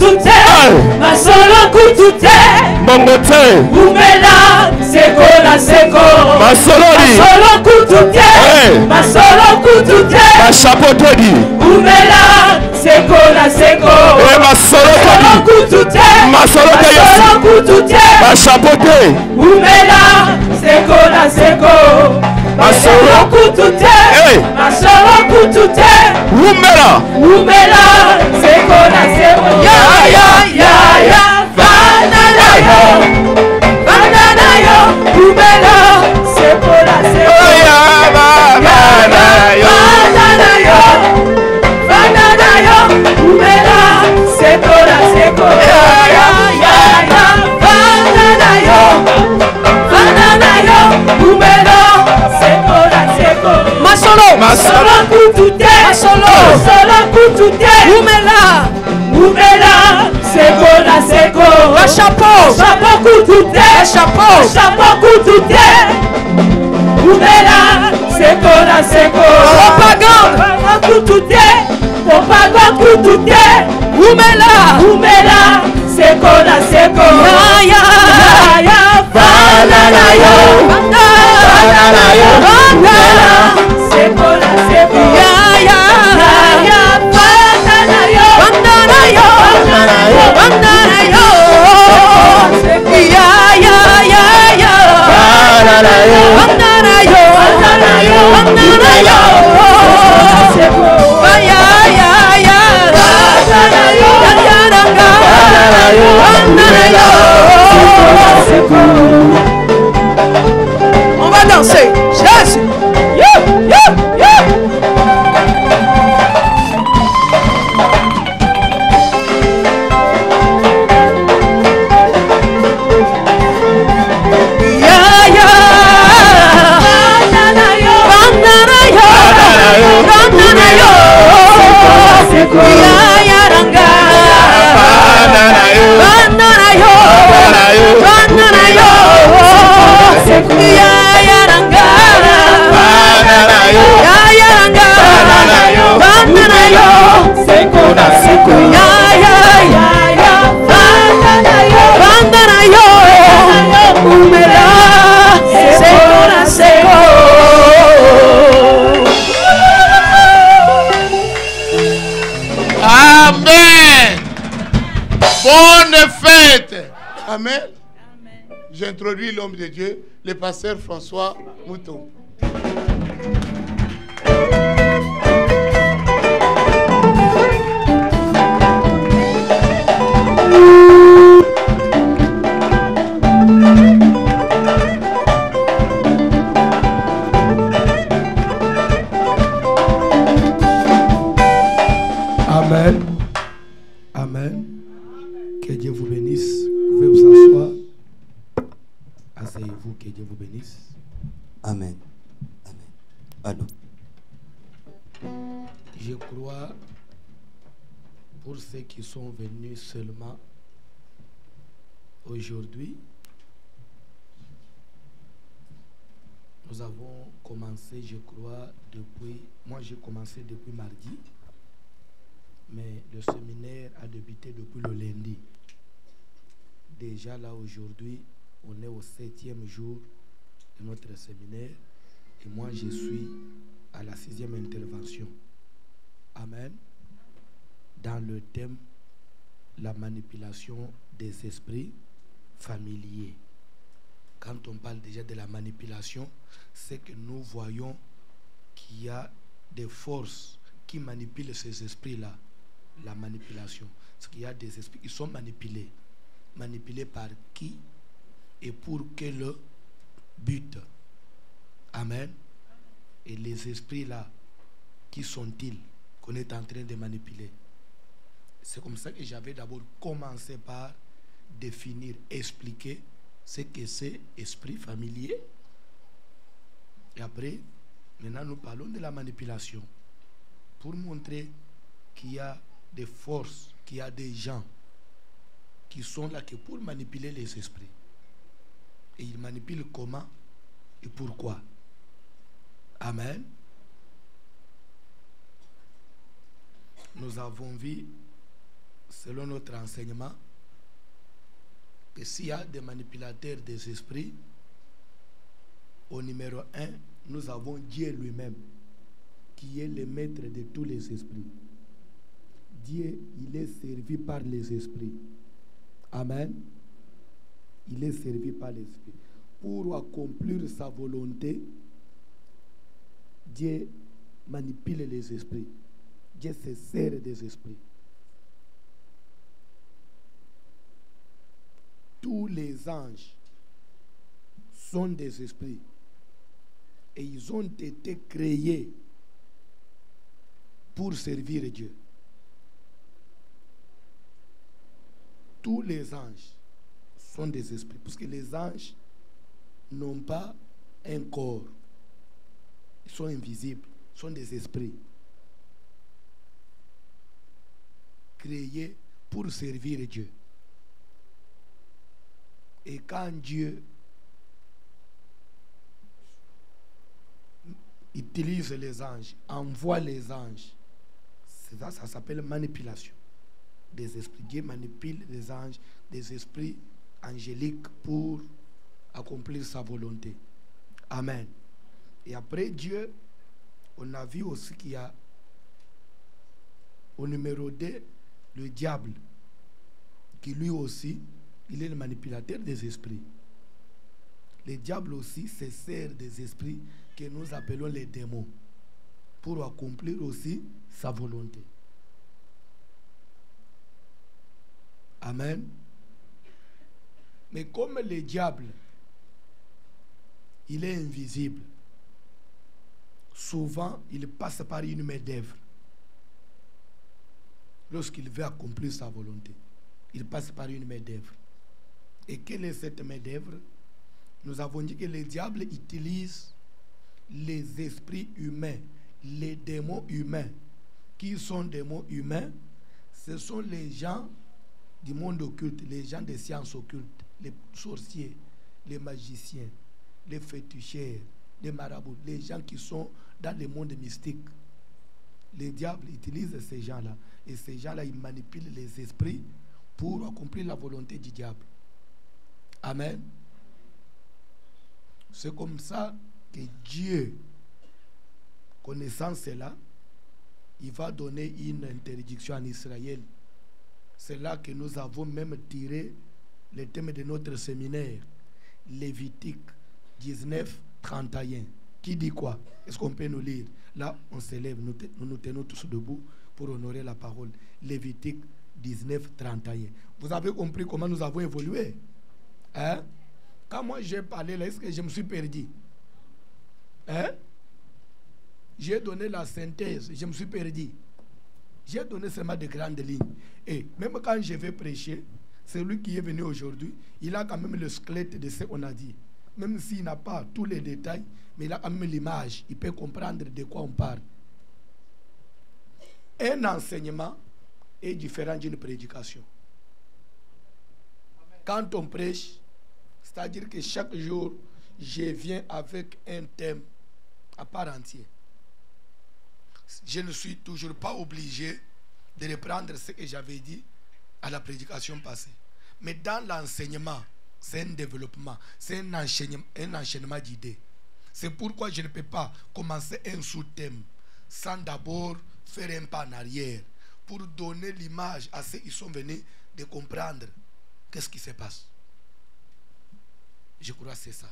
kutute masolo kutute Mongote umela seko na seko Masolori masolo kutute masolo kutute Mashapotodi umela seko na seko Masolo kutute Masolo kutute Mashapote umela seko na seko masolo kutute masolo kutute umela seko na seko ya banana yo umela seko na seko banana yo umela seko na seko banana yo umela seko na seko masolo kutute masolo kutute umela seko na seko chapeau kutute chapeau kutute umela seko na seko propagande kutute umela seko na seko ya banana yo seko na seko ya banana yo On va danser. Jésus. Amen. Bonne fête. Amen. J'introduis l'homme de Dieu, le pasteur François Mouton. Amen. Amen. Que Dieu vous bénisse. Vous pouvez vous asseoir. Asseyez-vous, que Dieu vous bénisse. Amen. Amen. Je crois, pour ceux qui sont venus seulement aujourd'hui, nous avons commencé, je crois, moi j'ai commencé depuis mardi, mais le séminaire a débuté depuis le lundi. Déjà là aujourd'hui, on est au 7e jour de notre séminaire et moi je suis à la 6e intervention. Amen. Dans le thème, la manipulation des esprits familiers. Quand on parle déjà de la manipulation, c'est que nous voyons qu'il y a des forces qui manipulent ces esprits-là. La manipulation. Parce qu'il y a des esprits qui sont manipulés. Manipulés par qui et pour quel but? Amen. Et les esprits-là, qui sont-ils qu'on est en train de manipuler? C'est comme ça que j'avais d'abord commencé par définir, expliquer ce que c'est esprit familier. Et après, maintenant nous parlons de la manipulation. Pour montrer qu'il y a des forces, qu'il y a des gens qui sont là que pour manipuler les esprits. Et ils manipulent comment et pourquoi. Amen. Nous avons vu selon notre enseignement, que s'il y a des manipulateurs des esprits, au numéro 1, nous avons Dieu lui-même, qui est le maître de tous les esprits. Dieu, il est servi par les esprits. Amen. Il est servi par les esprits. Pour accomplir sa volonté, Dieu manipule les esprits. Dieu se sert des esprits. Tous les anges sont des esprits. Et ils ont été créés pour servir Dieu. Tous les anges sont des esprits. Parce que les anges n'ont pas un corps. Ils sont invisibles. Ils sont des esprits. Créés pour servir Dieu. Et quand Dieu utilise les anges, envoie les anges, ça s'appelle manipulation des esprits. Dieu manipule les anges, des esprits angéliques pour accomplir sa volonté. Amen. Et après Dieu, on a vu aussi qu'il y a au numéro 2 le diable, qui lui aussi, il est le manipulateur des esprits. Le diable aussi se sert des esprits que nous appelons les démons pour accomplir aussi sa volonté. Amen. Mais comme le diable, il est invisible, souvent il passe par une main d'œuvre. Lorsqu'il veut accomplir sa volonté, il passe par une main d'œuvre. Et quelle est cette main d'œuvre? Nous avons dit que le diable utilise les esprits humains, les démons humains. Qui sont démons humains? Ce sont les gens du monde occulte, les gens des sciences occultes, les sorciers, les magiciens, les féticheurs, les marabouts, les gens qui sont dans le monde mystique. Le diable utilise ces gens-là. Et ces gens-là, ils manipulent les esprits pour accomplir la volonté du diable. Amen. C'est comme ça que Dieu, connaissant cela, il va donner une interdiction en Israël. C'est là que nous avons même tiré le thème de notre séminaire, Lévitique 19, 31. Qui dit quoi? Est-ce qu'on peut nous lire? Là, on s'élève, nous nous tenons tous debout pour honorer la parole. Lévitique 19, 31. Vous avez compris comment nous avons évolué? Hein? Quand moi j'ai parlé là, est-ce que je me suis perdu? Hein? J'ai donné la synthèse, je me suis perdu. J'ai donné seulement de grandes lignes. Et même quand je vais prêcher, celui qui est venu aujourd'hui, il a quand même le squelette de ce qu'on a dit. Même s'il n'a pas tous les détails, mais il a quand même l'image. Il peut comprendre de quoi on parle. Un enseignement est différent d'une prédication. Quand on prêche, c'est-à-dire que chaque jour, je viens avec un thème à part entière. Je ne suis toujours pas obligé de reprendre ce que j'avais dit à la prédication passée. Mais dans l'enseignement, c'est un développement, c'est un enchaînement d'idées. C'est pourquoi je ne peux pas commencer un sous-thème sans d'abord faire un pas en arrière pour donner l'image à ceux qui sont venus de comprendre qu'est-ce qui se passe. Je crois que c'est ça.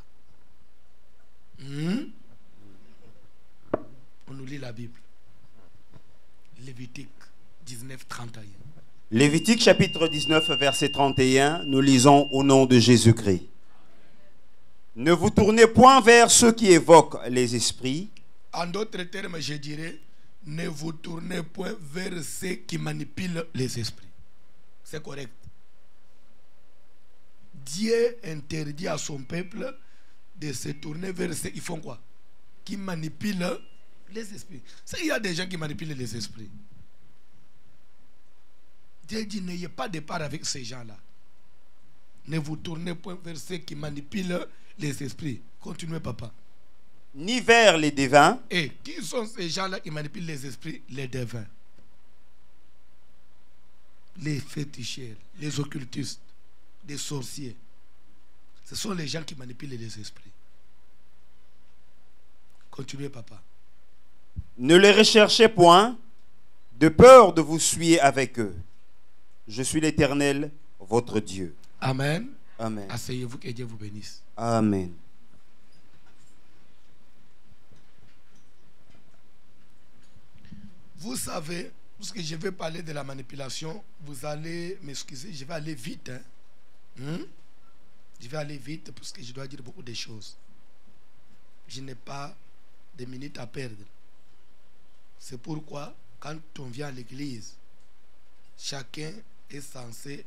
On nous lit la Bible. Lévitique 19, 31. Lévitique chapitre 19, verset 31, nous lisons au nom de Jésus-Christ. Ne vous tournez point vers ceux qui évoquent les esprits. En d'autres termes, je dirais, ne vous tournez point vers ceux qui manipulent les esprits. C'est correct. Dieu interdit à son peuple de se tourner vers ceux qui font quoi? Qui manipulent les esprits. Il y a des gens qui manipulent les esprits. Dieu dit, n'ayez pas de part avec ces gens-là. Ne vous tournez point vers ceux qui manipulent les esprits. Continuez, papa. Ni vers les devins. Et qui sont ces gens-là qui manipulent les esprits? Les devins. les féticheurs, les occultistes, les sorciers, ce sont les gens qui manipulent les esprits. Continuez, papa. Ne les recherchez point, de peur de vous souiller avec eux. Je suis l'Éternel, votre Dieu. Amen. Amen. Asseyez-vous, que Dieu vous bénisse. Amen. Vous savez, parce que je vais parler de la manipulation, vous allez m'excuser, je vais aller vite. Je vais aller vite parce que je dois dire beaucoup de choses. Je n'ai pas de minutes à perdre. C'est pourquoi, quand on vient à l'église, chacun est censé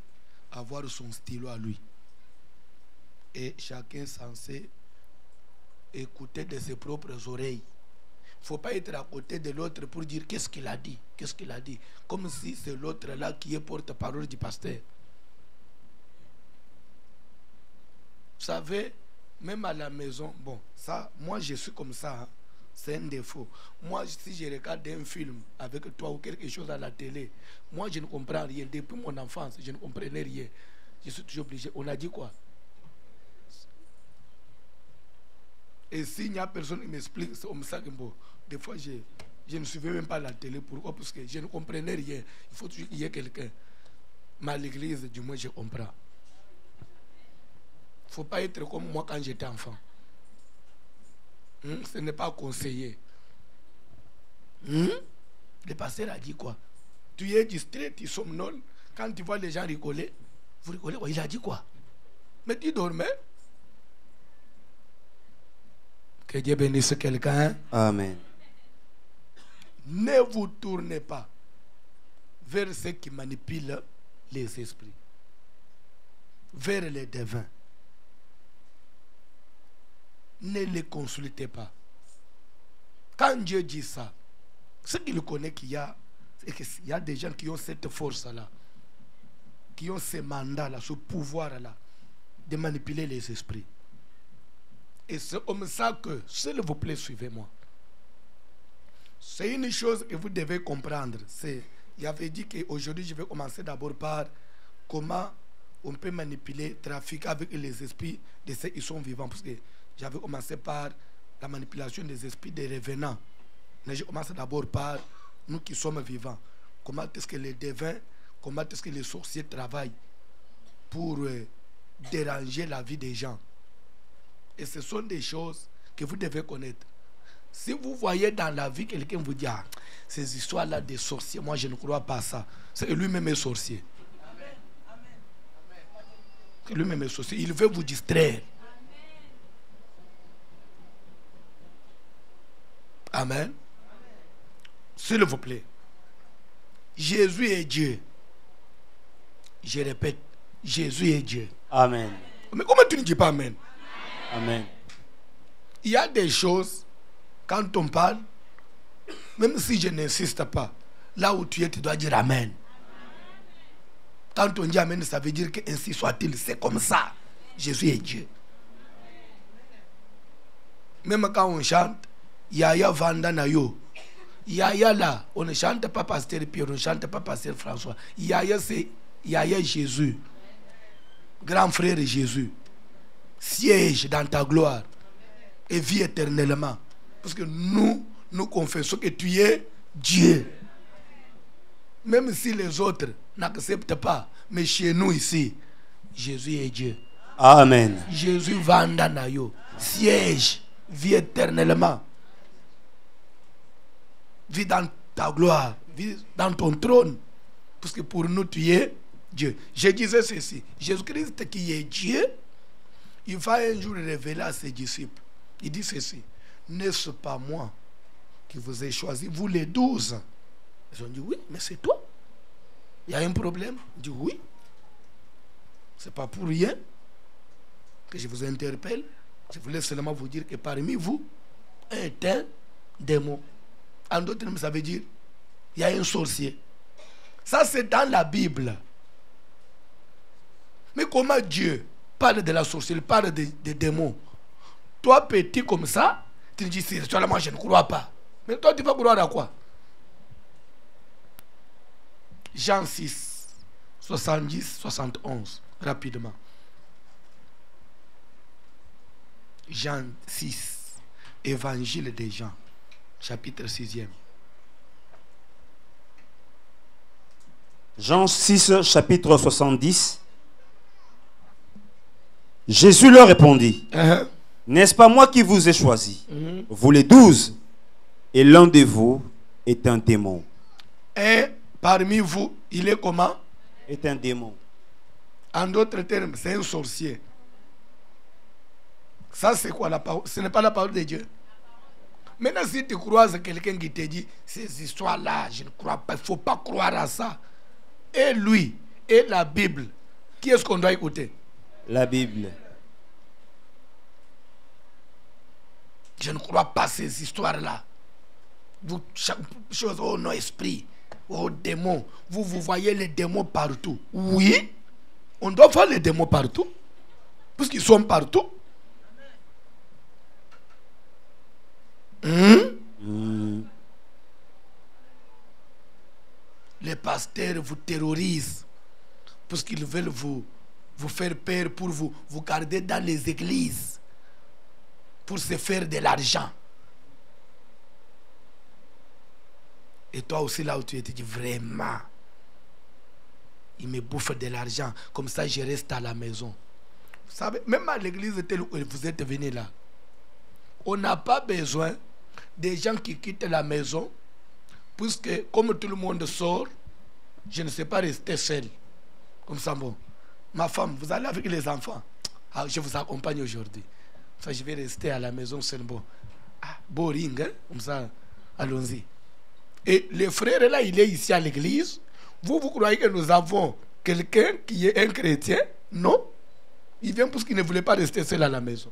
avoir son stylo à lui. Et chacun est censé écouter de ses propres oreilles. Il ne faut pas être à côté de l'autre pour dire qu'est-ce qu'il a dit, qu'est-ce qu'il a dit. Comme si c'est l'autre là qui est porte-parole du pasteur. Vous savez, même à la maison, bon, ça, moi je suis comme ça, hein. C'est un défaut. Moi, si je regarde un film avec toi ou quelque chose à la télé, moi je ne comprends rien. Depuis mon enfance, je ne comprenais rien. Je suis toujours obligé. On a dit quoi? Et s'il n'y a personne qui m'explique, c'est comme ça que bon, des fois je ne suivais même pas la télé. Pourquoi? Parce que je ne comprenais rien. Il faut toujours qu'il y ait quelqu'un. Mais à l'église, du moins, je comprends. Il ne faut pas être comme moi quand j'étais enfant. Ce n'est pas conseillé. Le pasteur a dit quoi? Tu es distrait, tu somnoles. Quand tu vois les gens rigoler, vous rigolez quoi? Il a dit quoi? Mais tu dormais. Que Dieu bénisse quelqu'un. Amen. Ne vous tournez pas vers ceux qui manipulent les esprits, vers les devins. Ne les consultez pas. Quand Dieu dit ça, ce qu'il connaît qu'il y a, c'est qu'il y a des gens qui ont cette force-là, qui ont ce mandat-là, ce pouvoir-là, de manipuler les esprits. Et c'est comme ça que, s'il vous plaît, suivez-moi. C'est une chose que vous devez comprendre. Il avait dit qu'aujourd'hui, je vais commencer d'abord par comment on peut manipuler, trafiquer avec les esprits de ceux qui sont vivants. Parce que j'avais commencé par la manipulation des esprits des revenants. Mais je commence d'abord par nous qui sommes vivants. Comment est-ce que les devins, comment est-ce que les sorciers travaillent pour déranger la vie des gens. Et ce sont des choses que vous devez connaître. Si vous voyez dans la vie quelqu'un vous dit ah, ces histoires-là des sorciers, moi je ne crois pas à ça. C'est que lui-même est sorcier. Que lui-même est sorcier. Il veut vous distraire. Amen. S'il vous plaît. Jésus est Dieu. Je répète, Jésus est Dieu. Amen. Mais comment tu ne dis pas Amen? Amen. Il y a des choses, quand on parle, même si je n'insiste pas, là où tu es, tu dois dire Amen. Quand on dit Amen, ça veut dire que ainsi soit-il, c'est comme ça. Jésus est Dieu. Même quand on chante, Yaya Vandanayo. Yaya là, on ne chante pas Pasteur Pierre, on ne chante pas Pasteur François. Yaya c'est Yaya Jésus. Grand frère Jésus. Siège dans ta gloire et vis éternellement. Parce que nous confessons que tu es Dieu. Même si les autres n'acceptent pas, mais chez nous ici, Jésus est Dieu. Amen. Jésus Vandanayo. Siège, vis éternellement. Vis dans ta gloire, vis dans ton trône. Parce que pour nous, tu es Dieu. Je disais ceci. Jésus-Christ qui est Dieu, il va un jour révéler à ses disciples. Il dit ceci. N'est-ce pas moi qui vous ai choisi, vous les 12? Ils ont dit oui, mais c'est toi. Il y a un problème? Il dit oui. C'est pas pour rien que je vous interpelle. Je voulais seulement vous dire que parmi vous est un démon. En d'autres termes, ça veut dire il y a un sorcier. Ça, c'est dans la Bible. Mais comment Dieu parle de la sorcellerie, parle des démons? Toi, petit comme ça, tu me dis, moi, je ne crois pas. Mais toi, tu vas croire à quoi? Jean 6, 70, 71, rapidement. Jean 6, Évangile de Jean, chapitre 6e. Jean 6, chapitre 70. Jésus leur répondit, n'est-ce pas moi qui vous ai choisi, vous les 12, et l'un de vous est un démon. Et parmi vous, il est comment? Est un démon. En d'autres termes, c'est un sorcier. Ça, c'est quoi la parole? Ce n'est pas la parole de Dieu. Maintenant, si tu croises quelqu'un qui te dit ces histoires-là, je ne crois pas, il ne faut pas croire à ça. Et lui, et la Bible, qui est-ce qu'on doit écouter? La Bible. Je ne crois pas à ces histoires-là. Vous, chaque chose, oh non, esprit, oh démons. Vous voyez les démons partout. Oui, on doit voir les démons partout. Puisqu'ils sont partout. Les pasteurs vous terrorisent parce qu'ils veulent vous faire peur pour vous garder dans les églises pour se faire de l'argent. Et toi aussi là où tu es, tu dis vraiment, il me bouffe de l'argent, comme ça je reste à la maison. Vous savez, même à l'église telle où vous êtes venu là, on n'a pas besoin des gens qui quittent la maison, puisque comme tout le monde sort, je ne sais pas rester seul. Comme ça, bon. Ma femme, vous allez avec les enfants. Ah, je vous accompagne aujourd'hui. Ça, je vais rester à la maison seul. Bon. Ah, boring, hein? Comme ça, allons-y. Et le frère là, il est ici à l'église. Vous croyez que nous avons quelqu'un qui est un chrétien? Non. Il vient parce qu'il ne voulait pas rester seul à la maison.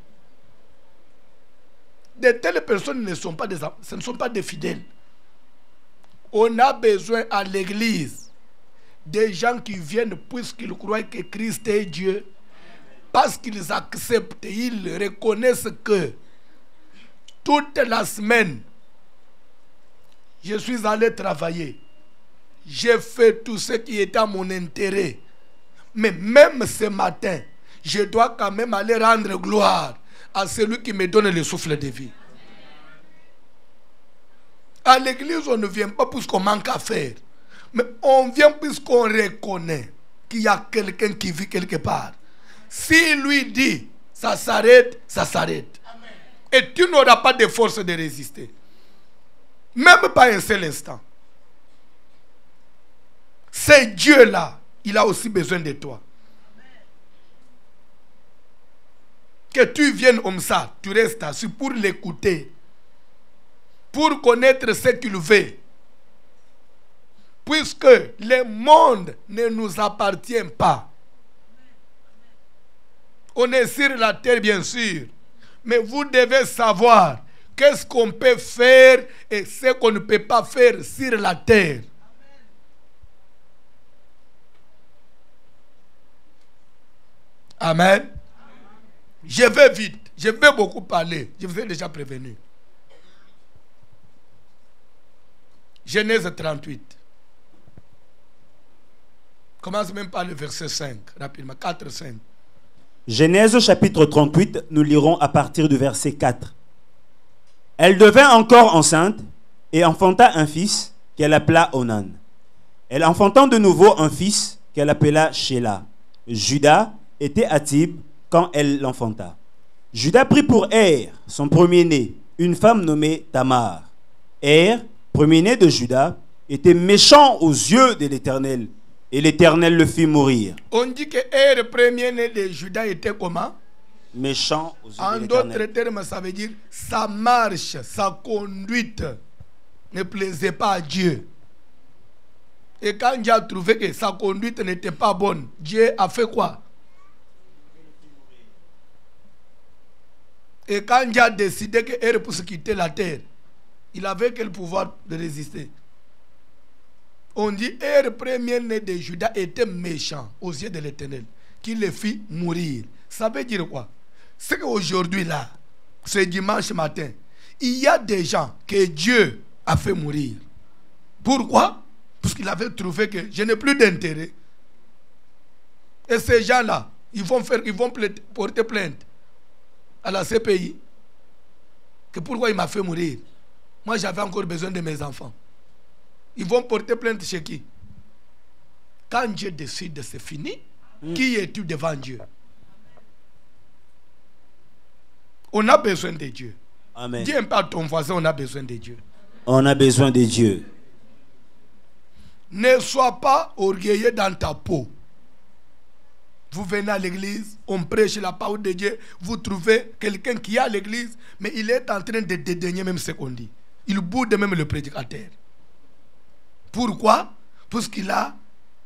De telles personnes ce ne sont pas des fidèles. On a besoin à l'église des gens qui viennent puisqu'ils croient que Christ est Dieu, parce qu'ils acceptent, ils reconnaissent que toute la semaine, je suis allé travailler, j'ai fait tout ce qui était à mon intérêt, mais même ce matin, je dois quand même aller rendre gloire à celui qui me donne le souffle de vie. À l'église, on ne vient pas puisqu'on manque à faire, mais on vient puisqu'on reconnaît qu'il y a quelqu'un qui vit quelque part. Si lui dit, ça s'arrête, ça s'arrête. Et tu n'auras pas de force de résister. Même pas un seul instant. C'est Dieu-là, il a aussi besoin de toi. Que tu viennes comme ça, tu restes assis pour l'écouter, pour connaître ce qu'il veut. Puisque le monde ne nous appartient pas. On est sur la terre, bien sûr. Mais vous devez savoir qu'est-ce qu'on peut faire et ce qu'on ne peut pas faire sur la terre. Amen. Je vais vite. Je vais beaucoup parler. Je vous ai déjà prévenu. Genèse 38. Commence même par le verset 5, rapidement. 4, 5. Genèse chapitre 38, nous lirons à partir du verset 4. Elle devint encore enceinte et enfanta un fils qu'elle appela Onan. Elle enfantant de nouveau un fils qu'elle appela Shéla. Judas était à Tib quand elle l'enfanta. Judas prit pour Er, son premier-né, une femme nommée Tamar. Er, premier-né de Judas, était méchant aux yeux de l'Éternel, et l'Éternel le fit mourir. On dit que Er, premier-né de Judas, était comment? Méchant aux yeux en de l'Éternel. d'autres termes, ça veut dire sa marche, sa conduite ne plaisait pas à Dieu. Et quand Dieu a trouvé que sa conduite n'était pas bonne, Dieu a fait quoi? Et quand Dieu a décidé que Er puisse quitter la terre, il avait quel pouvoir de résister? On dit Er, premier-né de Judas, était méchant aux yeux de l'Éternel, qui le fit mourir. Ça veut dire quoi? C'est qu'aujourd'hui là, ce dimanche matin, il y a des gens que Dieu a fait mourir. Pourquoi? Parce qu'il avait trouvé que je n'ai plus d'intérêt. Et ces gens-là, ils vont porter plainte à la CPI. Que pourquoi il m'a fait mourir? Moi, j'avais encore besoin de mes enfants. Ils vont porter plainte chez qui? Quand Dieu décide, c'est fini. Qui es-tu devant Dieu? On a besoin de Dieu. Amen. Dis un peu à ton voisin, on a besoin de Dieu. On a besoin de Dieu. Ne sois pas orgueilleux dans ta peau. Vous venez à l'église, on prêche la parole de Dieu, vous trouvez quelqu'un qui est à l'église, mais il est en train de dédaigner même ce qu'on dit. Il boude même le prédicateur. Pourquoi? Parce qu'il a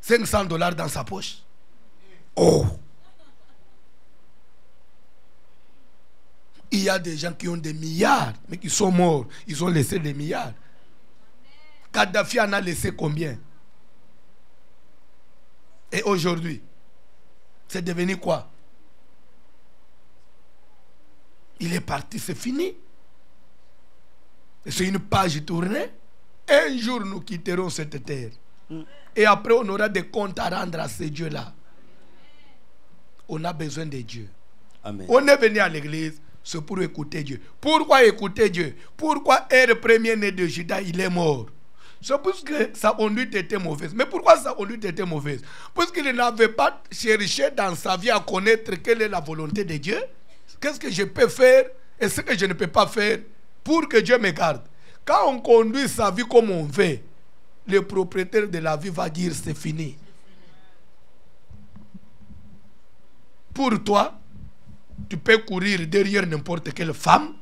$500 dans sa poche. Oh! Il y a des gens qui ont des milliards, mais qui sont morts. Ils ont laissé des milliards. Kadhafi en a laissé combien? Et aujourd'hui, c'est devenu quoi? Il est parti, c'est fini. Et c'est une page tournée. Un jour, nous quitterons cette terre. Et après, on aura des comptes à rendre à ces dieux-là. On a besoin de Dieu. Amen. On est venu à l'église, c'est pour écouter Dieu. Pourquoi écouter Dieu? Pourquoi le premier-né de Judas, il est mort? C'est parce que sa conduite était mauvaise. Mais pourquoi sa conduite était mauvaise? Parce qu'il n'avait pas cherché dans sa vie à connaître quelle est la volonté de Dieu. Qu'est-ce que je peux faire et ce que je ne peux pas faire pour que Dieu me garde. Quand on conduit sa vie comme on veut, le propriétaire de la vie va dire c'est fini. Pour toi, tu peux courir derrière n'importe quelle femme,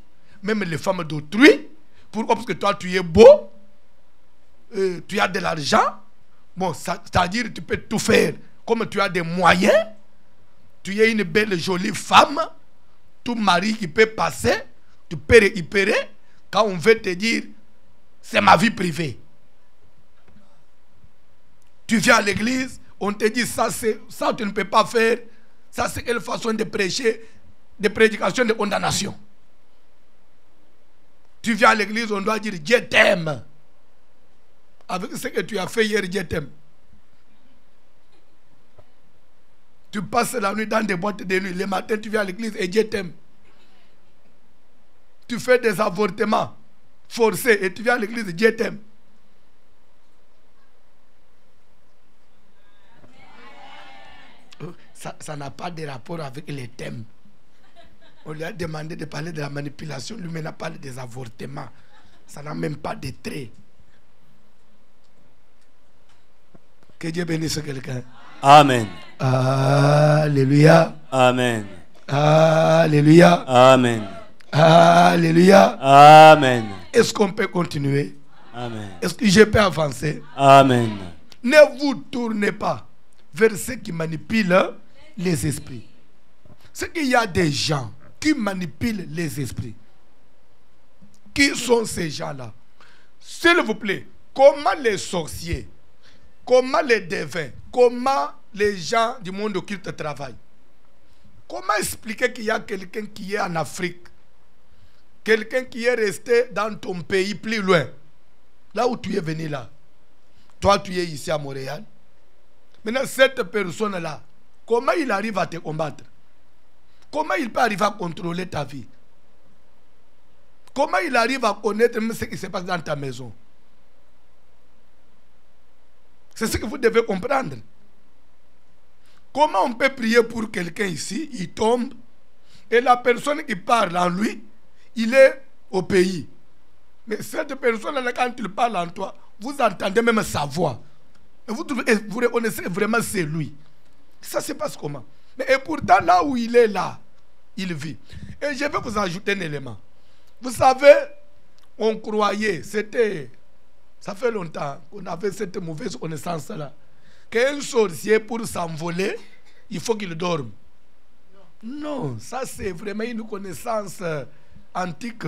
même les femmes d'autrui. Pourquoi? Parce que toi, tu es beau, tu as de l'argent. Bon, c'est-à-dire que tu peux tout faire. Comme tu as des moyens, tu es une belle, jolie femme, tout mari qui peut passer, tu peux récupérer. Quand on veut te dire, c'est ma vie privée. Tu viens à l'église, on te dit, ça tu ne peux pas faire. Ça, c'est une façon de prêcher, de prédication de condamnation. Tu viens à l'église, on doit dire, Dieu t'aime. Avec ce que tu as fait hier, Dieu t'aime. Tu passes la nuit dans des boîtes de nuit. Le matin, tu viens à l'église et Dieu t'aime. Tu fais des avortements forcés et tu viens à l'église et Dieu t'aime. Ça n'a pas de rapport avec les thèmes. On lui a demandé de parler de la manipulation, lui-même a parlé des avortements. Ça n'a même pas de traits. Que Dieu bénisse quelqu'un. Amen. Alléluia. Amen. Alléluia. Amen. Alléluia. Amen. Est-ce qu'on peut continuer? Amen. Est-ce que je peux avancer? Amen. Ne vous tournez pas vers ceux qui manipulent les esprits. C'est qu'il y a des gens qui manipulent les esprits. Qui sont ces gens-là? S'il vous plaît, comment les sorciers, comment les devins, comment les gens du monde occulte travaillent? Comment expliquer qu'il y a quelqu'un qui est en Afrique, quelqu'un qui est resté dans ton pays plus loin, là où tu es venu là? Toi, tu es ici à Montréal. Maintenant, cette personne-là, comment il arrive à te combattre? Comment il peut arriver à contrôler ta vie? Comment il arrive à connaître même ce qui se passe dans ta maison? C'est ce que vous devez comprendre. Comment on peut prier pour quelqu'un ici, il tombe, et la personne qui parle en lui, il est au pays. Mais cette personne-là, quand il parle en toi, vous entendez même sa voix. Et vous reconnaissez vraiment c'est lui. Ça se passe comment? Mais et pourtant, là où il est là, il vit. Et je vais vous ajouter un élément. Vous savez, on croyait, ça fait longtemps qu'on avait cette mauvaise connaissance-là, qu'un sorcier, pour s'envoler, il faut qu'il dorme. Non, ça c'est vraiment une connaissance antique,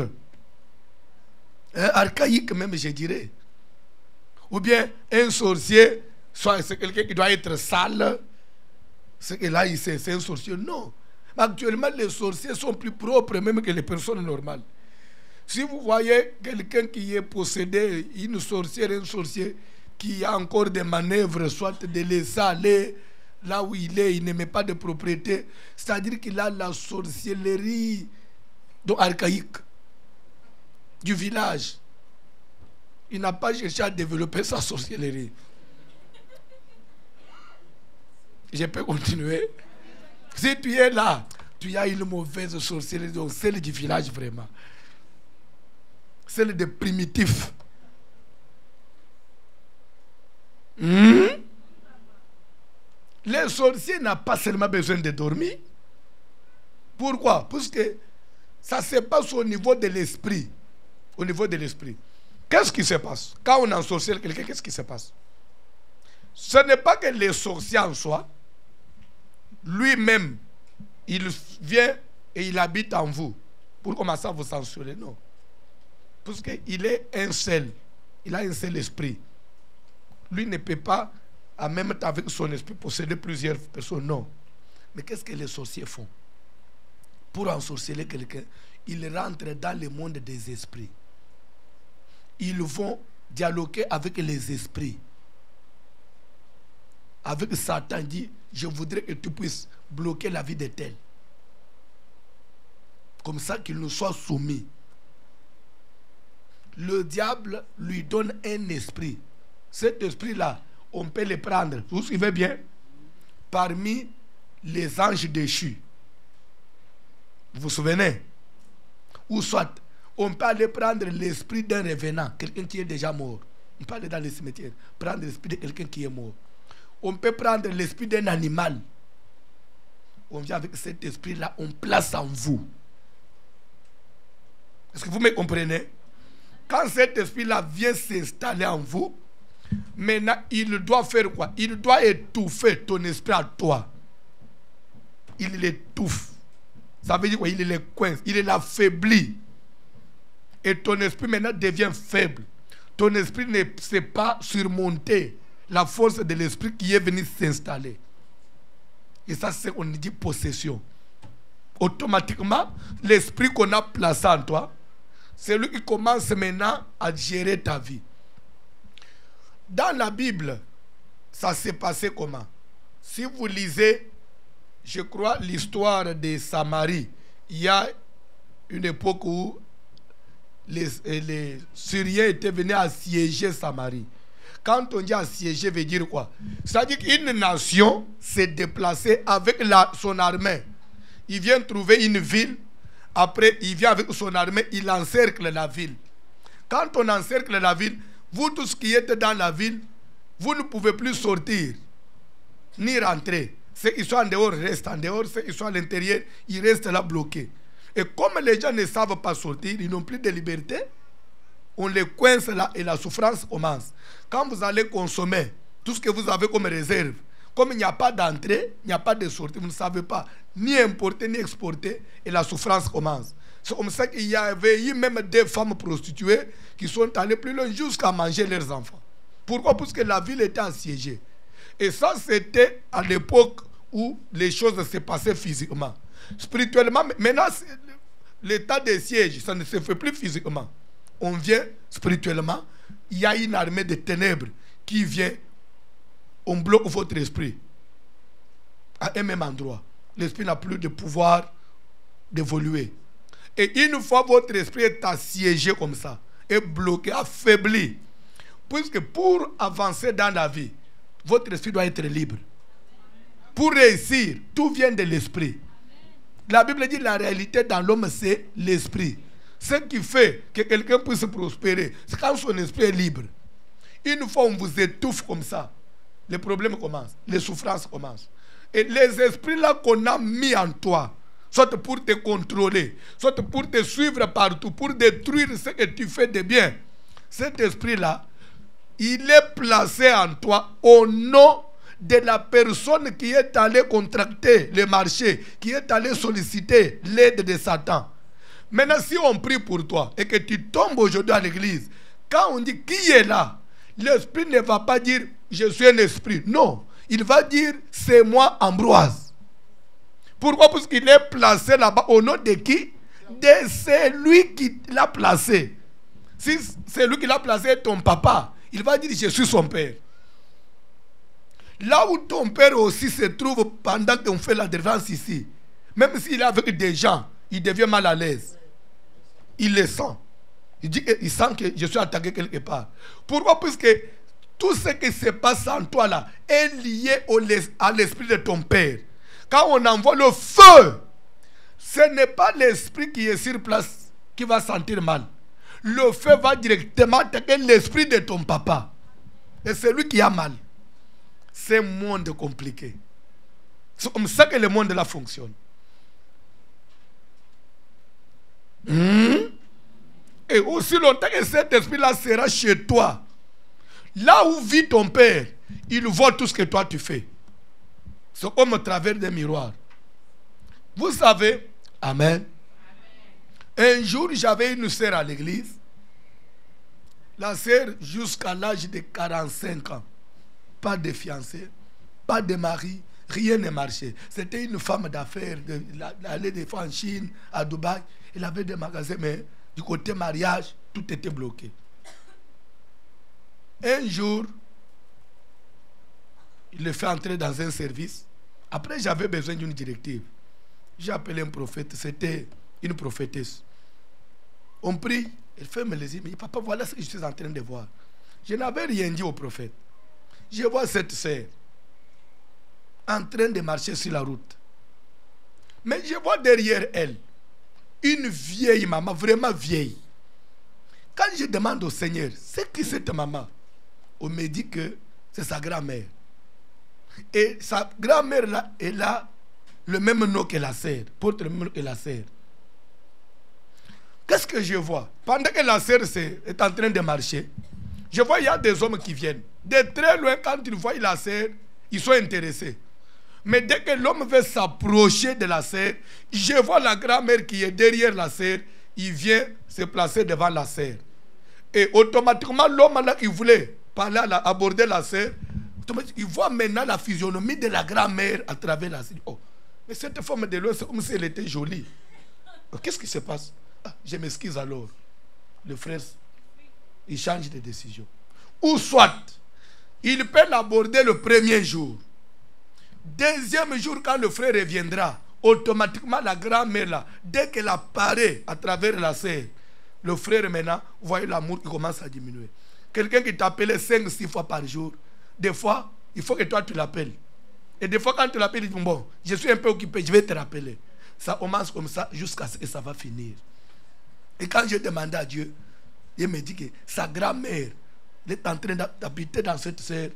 archaïque même, je dirais. Ou bien un sorcier, soit c'est quelqu'un qui doit être sale, c'est que là, c'est un sorcier. Non. Actuellement, les sorciers sont plus propres même que les personnes normales. Si vous voyez quelqu'un qui est possédé, une sorcière, un sorcier, qui a encore des manœuvres, soit de laisser aller là où il est, il ne met pas de propriété. C'est-à-dire qu'il a la sorcellerie archaïque du village. Il n'a pas cherché à développer sa sorcellerie. Je peux continuer. Si tu es là, tu as une mauvaise sorcellerie, donc celle du village vraiment. Celle des primitifs. Les sorciers n'ont pas seulement besoin de dormir. Pourquoi? Parce que ça se passe au niveau de l'esprit. Au niveau de l'esprit. Qu'est-ce qui se passe? Quand on ensorcelle quelqu'un, qu'est-ce qui se passe? Ce n'est pas que les sorciers en soi, lui-même, il vient et il habite en vous pour commencer à vous censurer. Non. Parce qu'il est un seul. Il a un seul esprit. Lui ne peut pas, en même temps avec son esprit, posséder plusieurs personnes. Non. Mais qu'est-ce que les sorciers font? Pour ensorceler quelqu'un, ils rentrent dans le monde des esprits. Ils vont dialoguer avec les esprits. Avec Satan, dit, je voudrais que tu puisses bloquer la vie de tel. Comme ça qu'il nous soit soumis. Le diable lui donne un esprit. Cet esprit-là, on peut le prendre, vous suivez bien, parmi les anges déchus. Vous vous souvenez? Ou soit, on peut aller prendre l'esprit d'un revenant, quelqu'un qui est déjà mort. On peut aller dans les cimetières, prendre l'esprit de quelqu'un qui est mort. On peut prendre l'esprit d'un animal. On vient avec cet esprit-là, on place en vous. Est-ce que vous me comprenez? Quand cet esprit-là vient s'installer en vous, maintenant, il doit faire quoi? Il doit étouffer ton esprit à toi. Il l'étouffe. Ça veut dire quoi? Il le coince, il l'affaiblit. Et ton esprit maintenant devient faible. Ton esprit ne sait pas surmonter la force de l'esprit qui est venu s'installer. Et ça, c'est qu'on dit possession. Automatiquement, l'esprit qu'on a placé en toi, c'est lui qui commence maintenant à gérer ta vie. Dans la Bible, ça s'est passé comment? Si vous lisez, je crois, l'histoire de Samarie, il y a une époque où les Syriens étaient venus assiéger Samarie. Quand on dit assiéger, veut dire quoi? C'est-à-dire qu'une nation s'est déplacée avec son armée. Il vient trouver une ville, après il vient avec son armée, il encercle la ville. Quand on encercle la ville, vous tous qui êtes dans la ville, vous ne pouvez plus sortir, ni rentrer. Ceux qui sont en dehors restent en dehors, ceux qui sont à l'intérieur, ils restent là bloqués. Et comme les gens ne savent pas sortir, ils n'ont plus de liberté, on les coince là et la souffrance commence. Quand vous allez consommer tout ce que vous avez comme réserve, comme il n'y a pas d'entrée, il n'y a pas de sortie, vous ne savez pas ni importer ni exporter et la souffrance commence. C'est comme ça qu'il y avait eu même des femmes prostituées qui sont allées plus loin jusqu'à manger leurs enfants. Pourquoi? Parce que la ville était assiégée. Et ça, c'était à l'époque où les choses se passaient physiquement. Spirituellement, maintenant, l'état des sièges, ça ne se fait plus physiquement. On vient spirituellement, il y a une armée de ténèbres qui vient, on bloque votre esprit à un même endroit. L'esprit n'a plus de pouvoir d'évoluer. Et une fois votre esprit est assiégé comme ça, est bloqué, affaibli, puisque pour avancer dans la vie, votre esprit doit être libre. Pour réussir, tout vient de l'esprit. La Bible dit la réalité dans l'homme, c'est l'esprit. Ce qui fait que quelqu'un puisse prospérer, c'est quand son esprit est libre. Une fois on vous étouffe comme ça, les problèmes commencent, les souffrances commencent. Et les esprits-là qu'on a mis en toi, soit pour te contrôler, soit pour te suivre partout, pour détruire ce que tu fais de bien, cet esprit-là, il est placé en toi au nom de la personne qui est allée contracter le marché, qui est allée solliciter l'aide de Satan. Maintenant, si on prie pour toi et que tu tombes aujourd'hui à l'église, quand on dit qui est là, l'esprit ne va pas dire je suis un esprit. Non, il va dire c'est moi Ambroise. Pourquoi? Parce qu'il est placé là-bas au nom de qui? De celui qui l'a placé. Si c'est lui qui l'a placé, ton papa, il va dire je suis son père. Là où ton père aussi se trouve pendant qu'on fait la délivrance ici, même s'il est avec des gens, il devient mal à l'aise. Il le sent. Il sent que je suis attaqué quelque part. Pourquoi? Puisque tout ce qui se passe en toi là est lié à l'esprit de ton père. Quand on envoie le feu, ce n'est pas l'esprit qui est sur place qui va sentir mal. Le feu va directement attaquer l'esprit de ton papa. Et c'est lui qui a mal. C'est un monde compliqué. C'est comme ça que le monde là fonctionne. Et aussi longtemps que cet esprit-là sera chez toi, là où vit ton père, il voit tout ce que toi tu fais. C'est comme au travers des miroirs. Vous savez, amen. Un jour, j'avais une sœur à l'église. La sœur, jusqu'à l'âge de 45 ans, pas de fiancé, pas de mari, rien ne marchait. C'était une femme d'affaires, elle allait des fois en Chine, à Dubaï. Elle avait des magasins, mais du côté mariage, tout était bloqué. Un jour, il le fait entrer dans un service. Après, j'avais besoin d'une directive. J'ai appelé un prophète, c'était une prophétesse. On prie, elle fait me les yeux, mais papa, voilà ce que je suis en train de voir. Je n'avais rien dit au prophète. Je vois cette sœur en train de marcher sur la route. Mais je vois derrière elle une vieille maman, vraiment vieille. Quand je demande au Seigneur, c'est qui cette maman? On me dit que c'est sa grand-mère. Et sa grand-mère là, elle a le même nom que la sœur, porte le même nom que la sœur. Qu'est-ce que je vois? Pendant que la sœur est en train de marcher, je vois il y a des hommes qui viennent. De très loin, quand ils voient la sœur, ils sont intéressés. Mais dès que l'homme veut s'approcher de la sœur, je vois la grand-mère qui est derrière la sœur, il vient se placer devant la sœur. Et automatiquement, l'homme là qui voulait parler, aborder la sœur, il voit maintenant la physionomie de la grand-mère à travers la sœur. Oh, mais cette femme de loin, c'est comme si elle était jolie. Qu'est-ce qui se passe? Ah, je m'excuse alors. Le frère, il change de décision. Ou soit, il peut l'aborder le premier jour. Deuxième jour, quand le frère reviendra, automatiquement la grand-mère là, dès qu'elle apparaît à travers la sœur, le frère maintenant, vous voyez l'amour qui commence à diminuer. Quelqu'un qui t'appelait 5-6 fois par jour, des fois, il faut que toi tu l'appelles. Et des fois quand tu l'appelles, il dit bon, je suis un peu occupé, je vais te rappeler. Ça commence comme ça jusqu'à ce que ça va finir. Et quand je demandais à Dieu, il me dit que sa grand-mère est en train d'habiter dans cette sœur.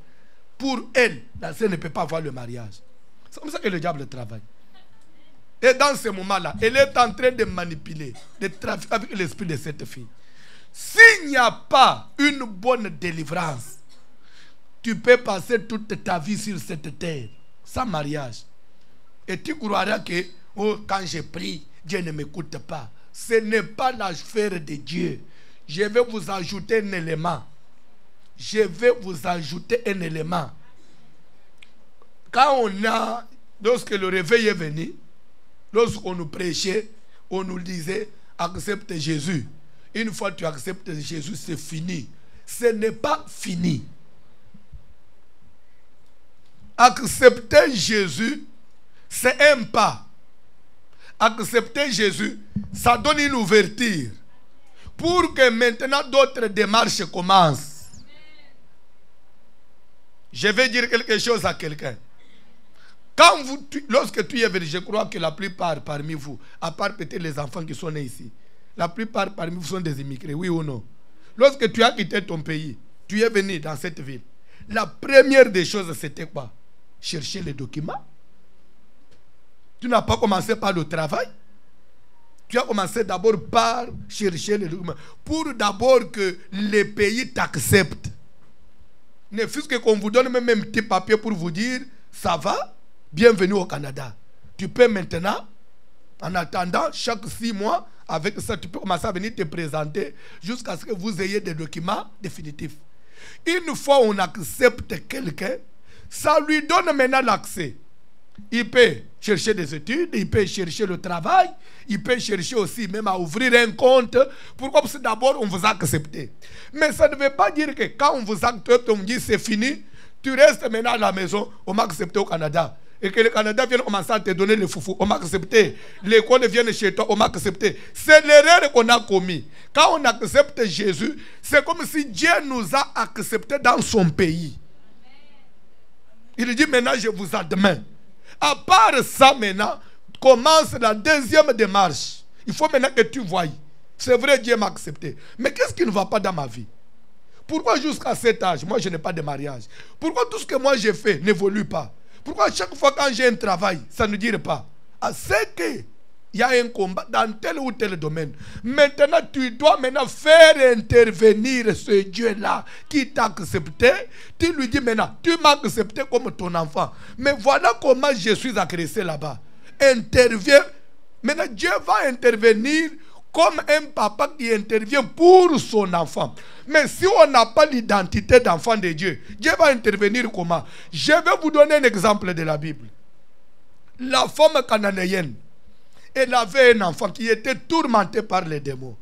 Pour elle, la sœur ne peut pas avoir le mariage. C'est comme ça que le diable travaille. Et dans ce moment-là, elle est en train de manipuler, de trafiquer avec l'esprit de cette fille. S'il n'y a pas une bonne délivrance, tu peux passer toute ta vie sur cette terre, sans mariage. Et tu croiras que, oh, quand je prie, Dieu ne m'écoute pas. Ce n'est pas l'affaire de Dieu. Je vais vous ajouter un élément. Je vais vous ajouter un élément. Quand lorsque le réveil est venu, lorsqu'on nous prêchait, on nous disait, accepte Jésus. Une fois que tu acceptes Jésus, c'est fini. Ce n'est pas fini. Accepter Jésus, c'est un pas. Accepter Jésus, ça donne une ouverture pour que maintenant d'autres démarches commencent. Je vais dire quelque chose à quelqu'un. Lorsque tu es venu, je crois que la plupart parmi vous, à part peut-être les enfants qui sont nés ici, la plupart parmi vous sont des immigrés, oui ou non? Lorsque tu as quitté ton pays, tu es venu dans cette ville, la première des choses, c'était quoi? Chercher les documents. Tu n'as pas commencé par le travail. Tu as commencé d'abord par chercher les documents. Pour d'abord que les pays t'acceptent. Ne fût-ce que qu'on vous donne même un petit papier pour vous dire, ça va, bienvenue au Canada. Tu peux maintenant, en attendant, chaque 6 mois, avec ça, tu peux commencer à venir te présenter jusqu'à ce que vous ayez des documents définitifs. Une fois on accepte quelqu'un, ça lui donne maintenant l'accès. Il peut chercher des études, il peut chercher le travail, il peut chercher aussi même à ouvrir un compte. Pourquoi? Parce que d'abord on vous a accepté. Mais ça ne veut pas dire que quand on vous accepte, on dit c'est fini, Tu restes maintenant à la maison, on m'a accepté au Canada. Et que le Canada vienne commencer à te donner le foufou, on m'a accepté. L'école vienne chez toi, on m'a accepté. C'est l'erreur qu'on a commis. Quand on accepte Jésus, c'est comme si Dieu nous a acceptés dans son pays. Il dit maintenant, je vous admets. À part ça maintenant, commence la deuxième démarche. Il faut maintenant que tu voies. C'est vrai, Dieu m'a accepté. Mais qu'est-ce qui ne va pas dans ma vie? Pourquoi jusqu'à cet âge, moi je n'ai pas de mariage? Pourquoi tout ce que moi j'ai fait n'évolue pas? Pourquoi chaque fois quand j'ai un travail, ça ne dirait pas? C'est qu'il y a un combat dans tel ou tel domaine. Maintenant, tu dois maintenant faire intervenir ce Dieu-là qui t'a accepté. Tu lui dis maintenant, tu m'as accepté comme ton enfant. Mais voilà comment je suis agressé là-bas. Interviens. Maintenant, Dieu va intervenir comme un papa qui intervient pour son enfant. Mais si on n'a pas l'identité d'enfant de Dieu, Dieu va intervenir comment? Je vais vous donner un exemple de la Bible. La femme cananéenne, elle avait un enfant qui était tourmenté par les démons.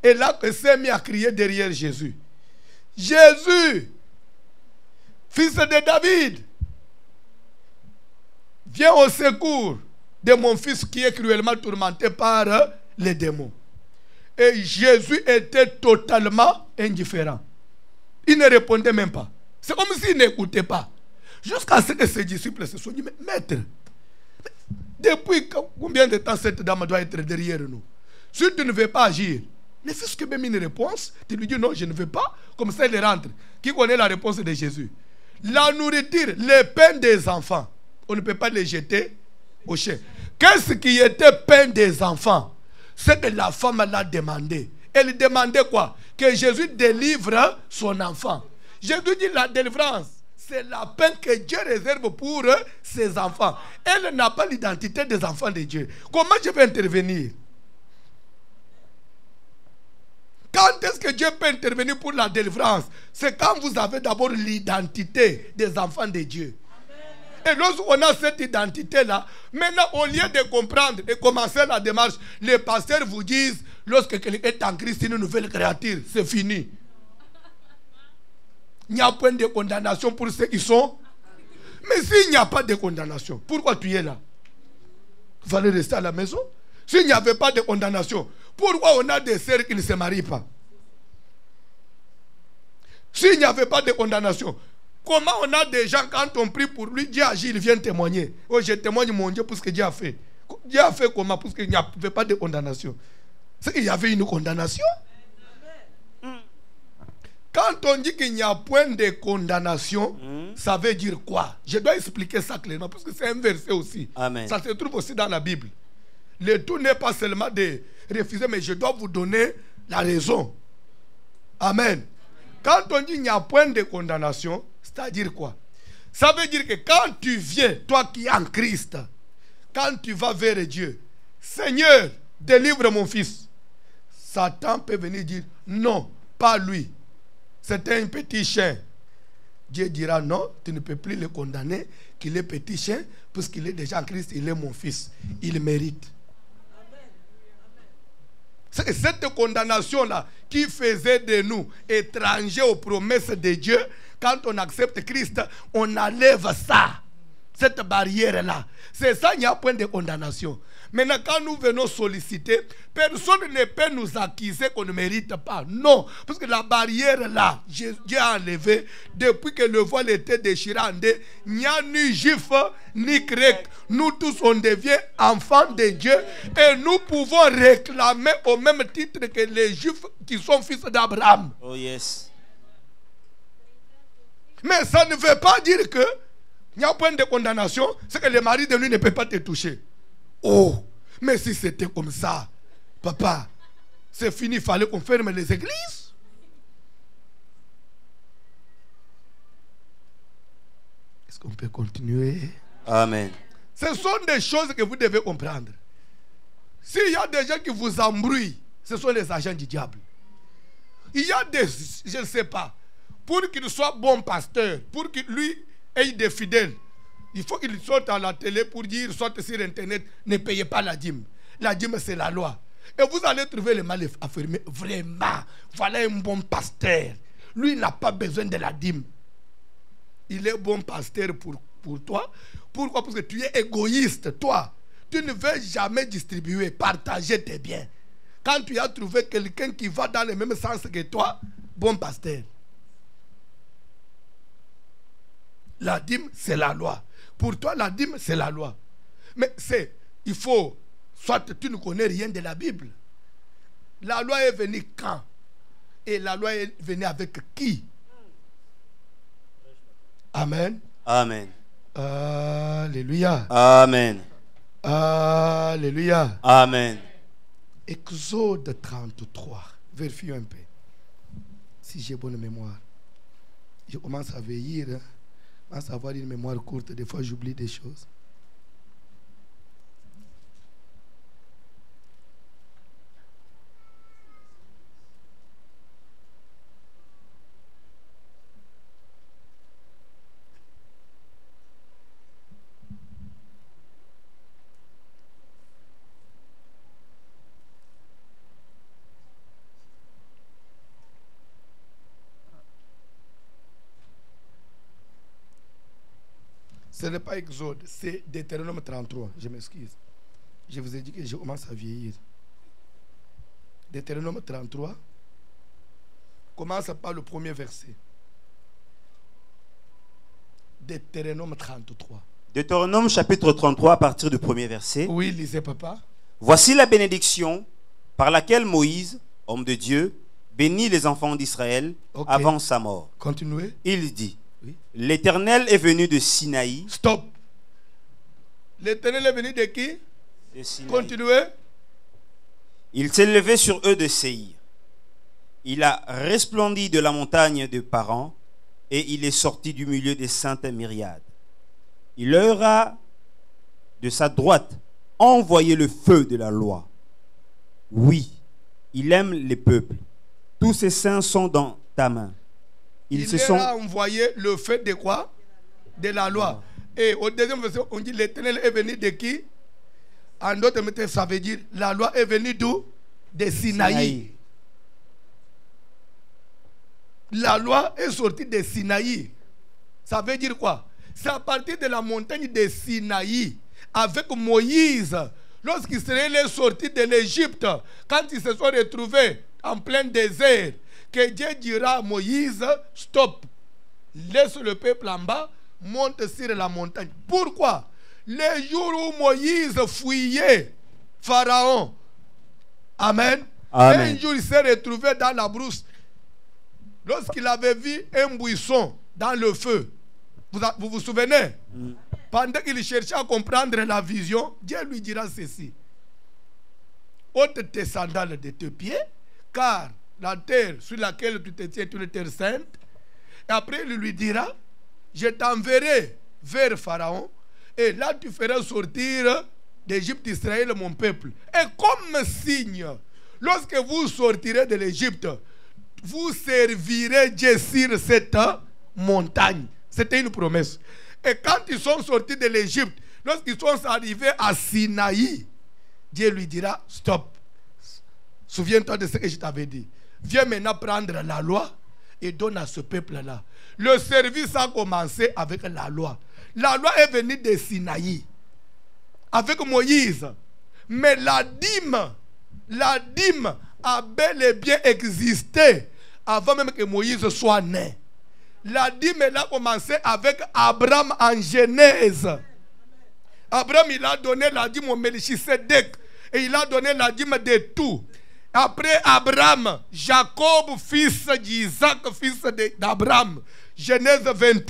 Et là, elle s'est mise à crier derrière Jésus. Jésus, fils de David, viens au secours de mon fils qui est cruellement tourmenté par les démons. Et Jésus était totalement indifférent. Il ne répondait même pas. C'est comme s'il n'écoutait pas. Jusqu'à ce que ses disciples se sont dit, mais maître, depuis combien de temps cette dame doit être derrière nous? Si tu ne veux pas agir, ne fais-ce que même une réponse. Tu lui dis non, je ne veux pas. Comme ça, il rentre. Qui connaît la réponse de Jésus? La nourriture, les pains des enfants, on ne peut pas les jeter au chien. Qu'est-ce qui était pain des enfants? C'est que la femme l'a demandé. Elle demandait quoi? Que Jésus délivre son enfant. Jésus dit la délivrance, c'est la peine que Dieu réserve pour ses enfants. Elle n'a pas l'identité des enfants de Dieu. Comment je vais intervenir? Quand est-ce que Dieu peut intervenir pour la délivrance? C'est quand vous avez d'abord l'identité des enfants de Dieu. Et lorsqu'on a cette identité-là, maintenant, au lieu de comprendre et commencer la démarche, les pasteurs vous disent, lorsque quelqu'un est en Christ, une nouvelle créature, c'est fini. Il n'y a point de condamnation pour ceux qui sont. Mais s'il n'y a pas de condamnation, pourquoi tu es là? Il fallait rester à la maison. S'il n'y avait pas de condamnation, pourquoi on a des sœurs qui ne se marient pas? S'il n'y avait pas de condamnation, comment on a des gens, quand on prie pour lui, Dieu agit, il vient témoigner. Oh, je témoigne mon Dieu pour ce que Dieu a fait. Dieu a fait comment? Parce qu'il n'y avait pas de condamnation. C'est qu'il y avait une condamnation. Quand on dit qu'il n'y a point de condamnation, ça veut dire quoi? Je dois expliquer ça clairement, parce que c'est un verset aussi. Amen. Ça se trouve aussi dans la Bible. Le tout n'est pas seulement de refuser, mais je dois vous donner la raison. Amen. Quand on dit qu'il n'y a point de condamnation, c'est-à-dire quoi? Ça veut dire que quand tu viens, toi qui es en Christ, quand tu vas vers Dieu, Seigneur, délivre mon fils. Satan peut venir dire, non, pas lui. C'est un petit chien. Dieu dira, non, tu ne peux plus le condamner, qu'il est petit chien, puisqu'il est déjà en Christ, il est mon fils. Il mérite. C'est cette condamnation-là qui faisait de nous étrangers aux promesses de Dieu. Quand on accepte Christ, on enlève ça, cette barrière-là. C'est ça, il n'y a point de condamnation. Maintenant, quand nous venons solliciter, personne ne peut nous accuser qu'on ne mérite pas. Non, parce que la barrière-là, Dieu a enlevé depuis que le voile était déchiré en deux. Il n'y a ni juif, ni grec. Nous tous, on devient enfants de Dieu et nous pouvons réclamer au même titre que les juifs qui sont fils d'Abraham. Oh yes. Mais ça ne veut pas dire que il n'y a point de condamnation, c'est que le mari de lui ne peut pas te toucher. Oh, mais si c'était comme ça, papa, c'est fini, il fallait qu'on ferme les églises. Est-ce qu'on peut continuer? Amen. Ce sont des choses que vous devez comprendre. S'il y a des gens qui vous embrouillent, ce sont les agents du diable. Il y a des, je ne sais pas, pour qu'il soit bon pasteur, pour qu'il lui ait des fidèles, il faut qu'il sorte à la télé pour dire, sorte sur internet, ne payez pas la dîme. La dîme, c'est la loi. Et vous allez trouver le mal affirmé. Vraiment, voilà un bon pasteur. Lui, il n'a pas besoin de la dîme. il est bon pasteur pour toi. Pourquoi? Parce que tu es égoïste, toi. Tu ne veux jamais distribuer, partager tes biens. Quand tu as trouvé quelqu'un qui va dans le même sens que toi, bon pasteur. La dîme, c'est la loi. Pour toi, la dîme, c'est la loi. Mais il faut, soit tu ne connais rien de la Bible. La loi est venue quand? Et la loi est venue avec qui? Amen. Amen. Alléluia. Amen. Alléluia. Amen. Exode 33. Vérifie un peu. Si j'ai bonne mémoire. Je commence à vieillir. Hein. Je commence à avoir une mémoire courte. Des fois, j'oublie des choses. Ce n'est pas Exode, c'est Deutéronome 33. Je m'excuse. Je vous ai dit que je commence à vieillir. Deutéronome 33 commence par le premier verset. Deutéronome 33. Deutéronome chapitre 33 à partir du premier verset. Oui, lisez papa. Voici la bénédiction par laquelle Moïse, homme de Dieu, bénit les enfants d'Israël avant sa mort. Continuez. Il dit, oui. L'Éternel est venu de Sinaï. Stop. L'Éternel est venu de qui? De Sinaï. Continuez. Il s'est levé sur eux de Séhir. Il a resplendi de la montagne de Paran et il est sorti du milieu des saintes myriades. Il leur a de sa droite envoyé le feu de la loi. Oui, il aime les peuples. Tous ses saints sont dans ta main. Il leur a envoyé le feu de quoi? De la loi. Et au deuxième verset, on dit l'Éternel est venu de qui? En d'autres termes, ça veut dire la loi est venue d'où? De Sinaï. La loi est sortie de Sinaï. Ça veut dire quoi? C'est à partir de la montagne de Sinaï, avec Moïse, lorsqu'Israël est sorti de l'Égypte, quand ils se sont retrouvés en plein désert, que Dieu dira à Moïse, stop, laisse le peuple en bas, monte sur la montagne. Pourquoi? Les jours où Moïse fuyait Pharaon, amen. Un jour il s'est retrouvé dans la brousse, lorsqu'il avait vu un buisson dans le feu. Vous vous souvenez? Pendant qu'il cherchait à comprendre la vision, Dieu lui dira ceci: ôte tes sandales de tes pieds, car la terre sur laquelle tu te tiens est une terre sainte. Et après, il lui dira: je t'enverrai vers Pharaon, et là tu feras sortir d'Égypte Israël, mon peuple. Et comme signe, lorsque vous sortirez de l'Égypte, vous servirez Dieu sur cette montagne. C'était une promesse. Et quand ils sont sortis de l'Égypte, lorsqu'ils sont arrivés à Sinaï, Dieu lui dira: stop, souviens-toi de ce que je t'avais dit. Viens maintenant prendre la loi et donne à ce peuple-là. Le service a commencé avec la loi. La loi est venue de Sinaï, avec Moïse. Mais la dîme a bel et bien existé avant même que Moïse soit né. La dîme, elle a commencé avec Abraham en Genèse. Abraham, il a donné la dîme au Melchisedec. Et il a donné la dîme de tout. Après Abraham, Jacob, fils d'Isaac, fils d'Abraham. Genèse 28.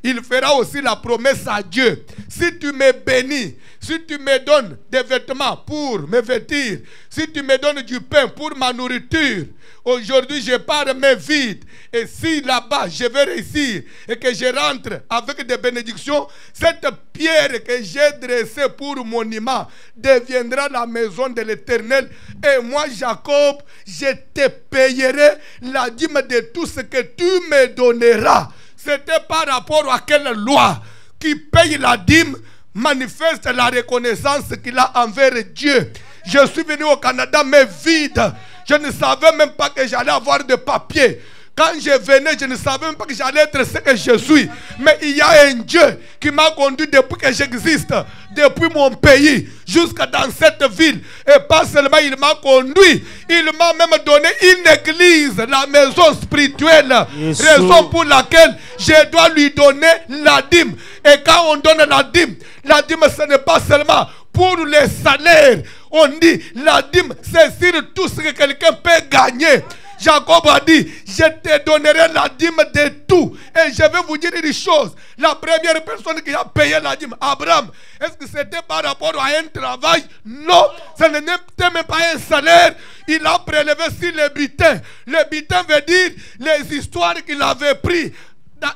Il fera aussi la promesse à Dieu: si tu me bénis, si tu me donnes des vêtements pour me vêtir, si tu me donnes du pain pour ma nourriture, aujourd'hui je pars mais vide. Et si là-bas je vais réussir et que je rentre avec des bénédictions, cette pierre que j'ai dressée pour monument deviendra la maison de l'Éternel. Et moi, Jacob, je te payerai la dîme de tout ce que tu me donneras. C'était par rapport à quelle loi? Qui paye la dîme manifeste la reconnaissance qu'il a envers Dieu. Je suis venu au Canada mais vide. Je ne savais même pas que j'allais avoir de papiers. Quand je venais, je ne savais même pas que j'allais être ce que je suis. Mais il y a un Dieu qui m'a conduit depuis que j'existe, depuis mon pays, jusqu'à dans cette ville. Et pas seulement il m'a conduit, il m'a même donné une église, la maison spirituelle. Raison pour laquelle je dois lui donner la dîme. Et quand on donne la dîme ce n'est pas seulement pour les salaires. On dit la dîme, c'est sur tout ce que quelqu'un peut gagner. Jacob a dit, je te donnerai la dîme de tout. Et je vais vous dire une chose. La première personne qui a payé la dîme, Abraham, est-ce que c'était par rapport à un travail? Non, ce n'était même pas un salaire. Il a prélevé sur le butin. Le butin veut dire les histoires qu'il avait prises dans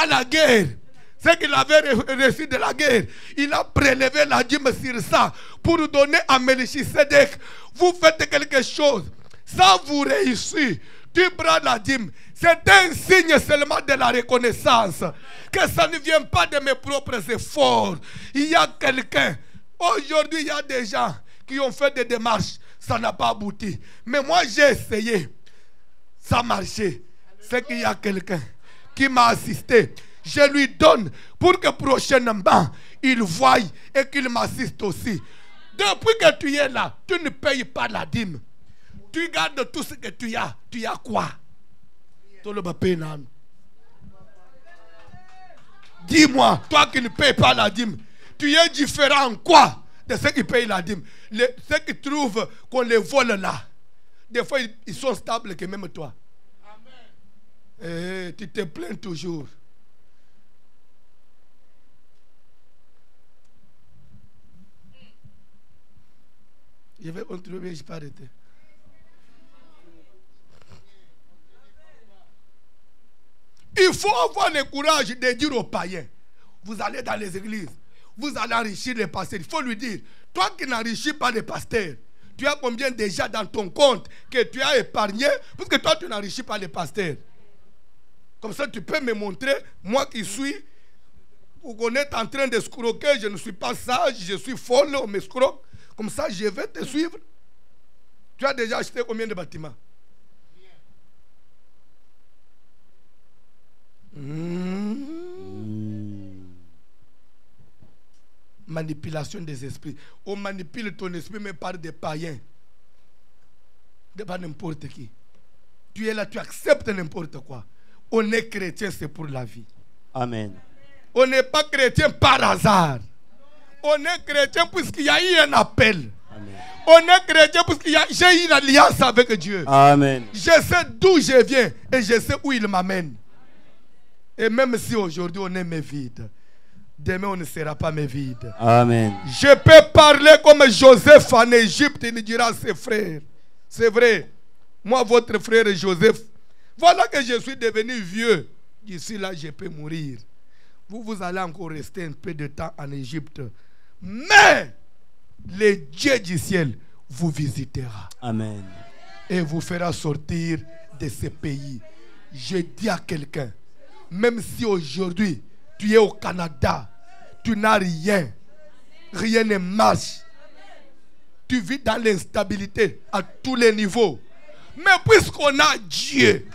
la guerre. Ce qu'il avait reçu de la guerre. Il a prélevé la dîme sur ça pour donner à Melchisedec. Vous faites quelque chose. Ça vous réussit. Tu prends la dîme. C'est un signe seulement de la reconnaissance. Que ça ne vient pas de mes propres efforts. Il y a quelqu'un. Aujourd'hui, il y a des gens qui ont fait des démarches. Ça n'a pas abouti. Mais moi, j'ai essayé. Ça marchait. C'est qu'il y a quelqu'un qui m'a assisté. Je lui donne pour que prochainement, il voie et qu'il m'assiste aussi. Depuis que tu es là, tu ne payes pas la dîme. Tu gardes tout ce que tu as. Tu as quoi? Dis-moi, toi qui ne payes pas la dîme, tu es différent en quoi de ceux qui payent la dîme? Ceux qui trouvent qu'on les vole là, des fois ils sont stables que même toi. Et tu te plains toujours. Je vais continuer, je ne vais pas arrêter. Il faut avoir le courage de dire aux païens, vous allez dans les églises, vous allez enrichir les pasteurs. Il faut lui dire, toi qui n'enrichis pas les pasteurs, tu as combien déjà dans ton compte que tu as épargné, parce que toi tu n'enrichis pas les pasteurs. Comme ça tu peux me montrer, moi qui suis, ou qu'on est en train de escroquer, je ne suis pas sage, je suis folle, on m'escroque. Comme ça je vais te suivre. Tu as déjà acheté combien de bâtiments? Manipulation des esprits. On manipule ton esprit mais par des païens. De pas n'importe qui. Tu es là, tu acceptes n'importe quoi. On est chrétien, c'est pour la vie. Amen. On n'est pas chrétien par hasard. On est chrétien puisqu'il y a eu un appel. Amen. On est chrétien parce que j'ai une alliance avec Dieu. Amen. Je sais d'où je viens et je sais où il m'amène. Et même si aujourd'hui on est vide, demain on ne sera pas vide. Amen. Je peux parler comme Joseph en Égypte, il dira à ses frères. C'est vrai. Moi, votre frère Joseph, voilà que je suis devenu vieux. D'ici là, je peux mourir. Vous allez encore rester un peu de temps en Égypte. Mais le Dieu du ciel vous visitera. Amen. Et vous fera sortir de ce pays. Je dis à quelqu'un, même si aujourd'hui tu es au Canada, tu n'as rien, rien ne marche, tu vis dans l'instabilité à tous les niveaux. Mais puisqu'on a Dieu,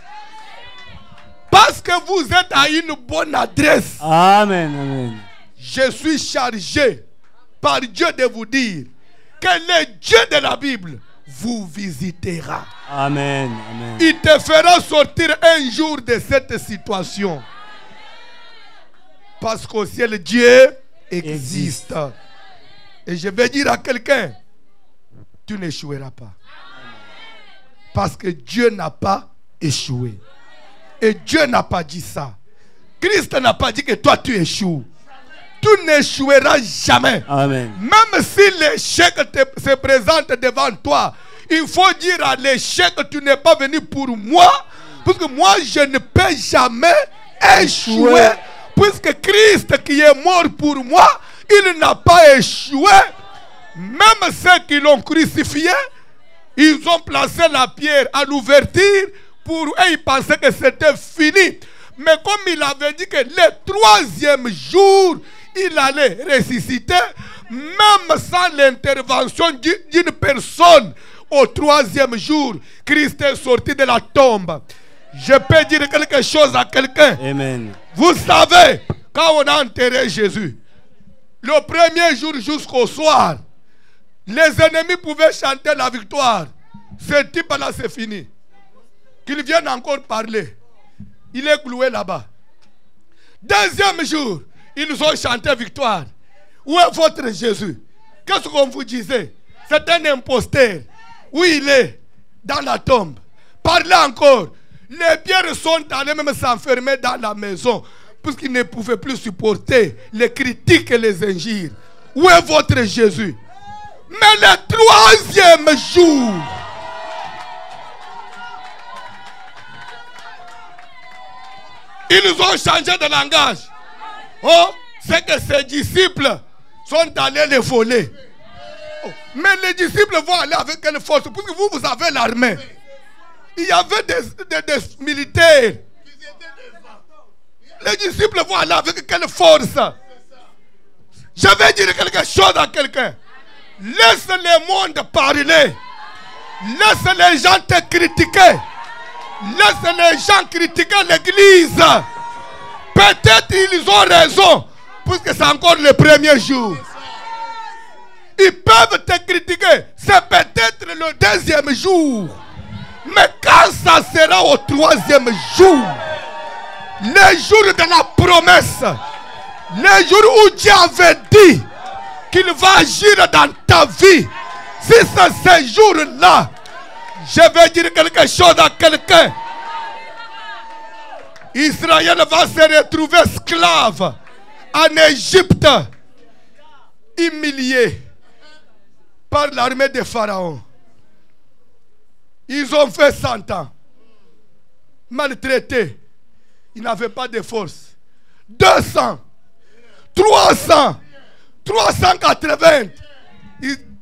parce que vous êtes à une bonne adresse, Amen. Amen. je suis chargé par Dieu de vous dire que le Dieu de la Bible vous visitera. Amen. Amen. Il te fera sortir un jour de cette situation. Parce qu'au ciel, Dieu existe. Et je vais dire à quelqu'un, tu n'échoueras pas. Parce que Dieu n'a pas échoué. Et Dieu n'a pas dit ça. Christ n'a pas dit que toi tu échoues. Tu n'échoueras jamais. Amen. Même si l'échec se présente devant toi, il faut dire à l'échec, tu n'es pas venu pour moi. Parce que moi, je ne peux jamais échouer. Puisque Christ qui est mort pour moi, il n'a pas échoué. Même ceux qui l'ont crucifié, ils ont placé la pierre à l'ouverture pour eux, ils pensaient que c'était fini. Mais comme il avait dit que le troisième jour, il allait ressusciter, même sans l'intervention d'une personne, au troisième jour, Christ est sorti de la tombe. Je peux dire quelque chose à quelqu'un. Amen. Vous savez, quand on a enterré Jésus, le premier jour jusqu'au soir, les ennemis pouvaient chanter la victoire. Ce type-là, c'est fini. Qu'ils viennent encore parler. Il est cloué là-bas. Deuxième jour, ils ont chanté victoire. Où est votre Jésus? Qu'est-ce qu'on vous disait? C'est un imposteur. Où il est? Dans la tombe. Parlez encore. Les pierres sont allées même s'enfermer dans la maison, puisqu'ils ne pouvaient plus supporter les critiques et les injures. Où est votre Jésus? Mais le troisième jour, ils ont changé de langage. Oh, c'est que ces disciples sont allés les voler. Oh, mais les disciples vont aller avec quelle force? Puisque vous avez l'armée. Il y avait des militaires. Les disciples vont aller avec quelle force? Je vais dire quelque chose à quelqu'un. Laisse le monde parler. Laisse les gens te critiquer. Laisse les gens critiquer l'église. Peut-être ils ont raison, puisque c'est encore le premier jour. Ils peuvent te critiquer. C'est peut-être le deuxième jour. Mais quand ça sera au troisième jour, le jour de la promesse, le jour où Dieu avait dit qu'il va agir dans ta vie, si c'est ce jour-là, je vais dire quelque chose à quelqu'un. Israël va se retrouver esclave en Égypte, humilié par l'armée de Pharaon. Ils ont fait 100 ans, maltraités. Ils n'avaient pas de force. 200, 300, 380.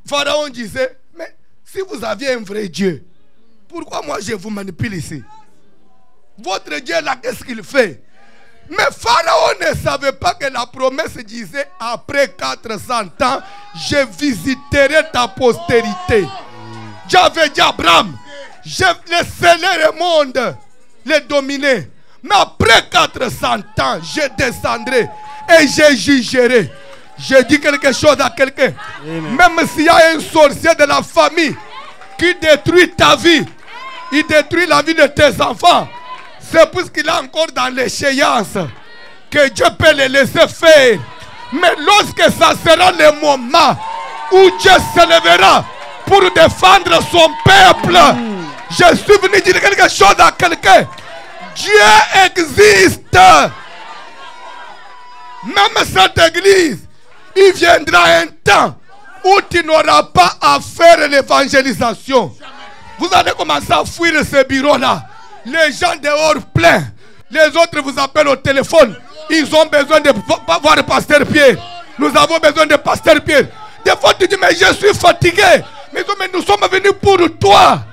Pharaon disait, mais si vous aviez un vrai Dieu, pourquoi moi je vous manipule ici? Votre Dieu là, qu'est-ce qu'il fait? Mais Pharaon ne savait pas que la promesse disait, après 400 ans, je visiterai ta postérité. J'avais dit à Abraham, je laisserai le monde les dominer. Mais après 400 ans, je descendrai et je jugerai. Je dis quelque chose à quelqu'un. Même s'il y a un sorcier de la famille qui détruit ta vie, il détruit la vie de tes enfants, c'est puisqu'il est encore dans l'échéance que Dieu peut les laisser faire. Mais lorsque ça sera le moment où Dieu se lèvera pour défendre son peuple, je suis venu dire quelque chose à quelqu'un. Dieu existe. Même cette église, il viendra un temps où tu n'auras pas à faire l'évangélisation. Vous allez commencer à fuir ce bureau-là. Les gens dehors pleins. Les autres vous appellent au téléphone. Ils ont besoin de voir le pasteur Pierre. Nous avons besoin de pasteur Pierre. Des fois tu dis, mais je suis fatigué. Mais nous sommes venus pour toi.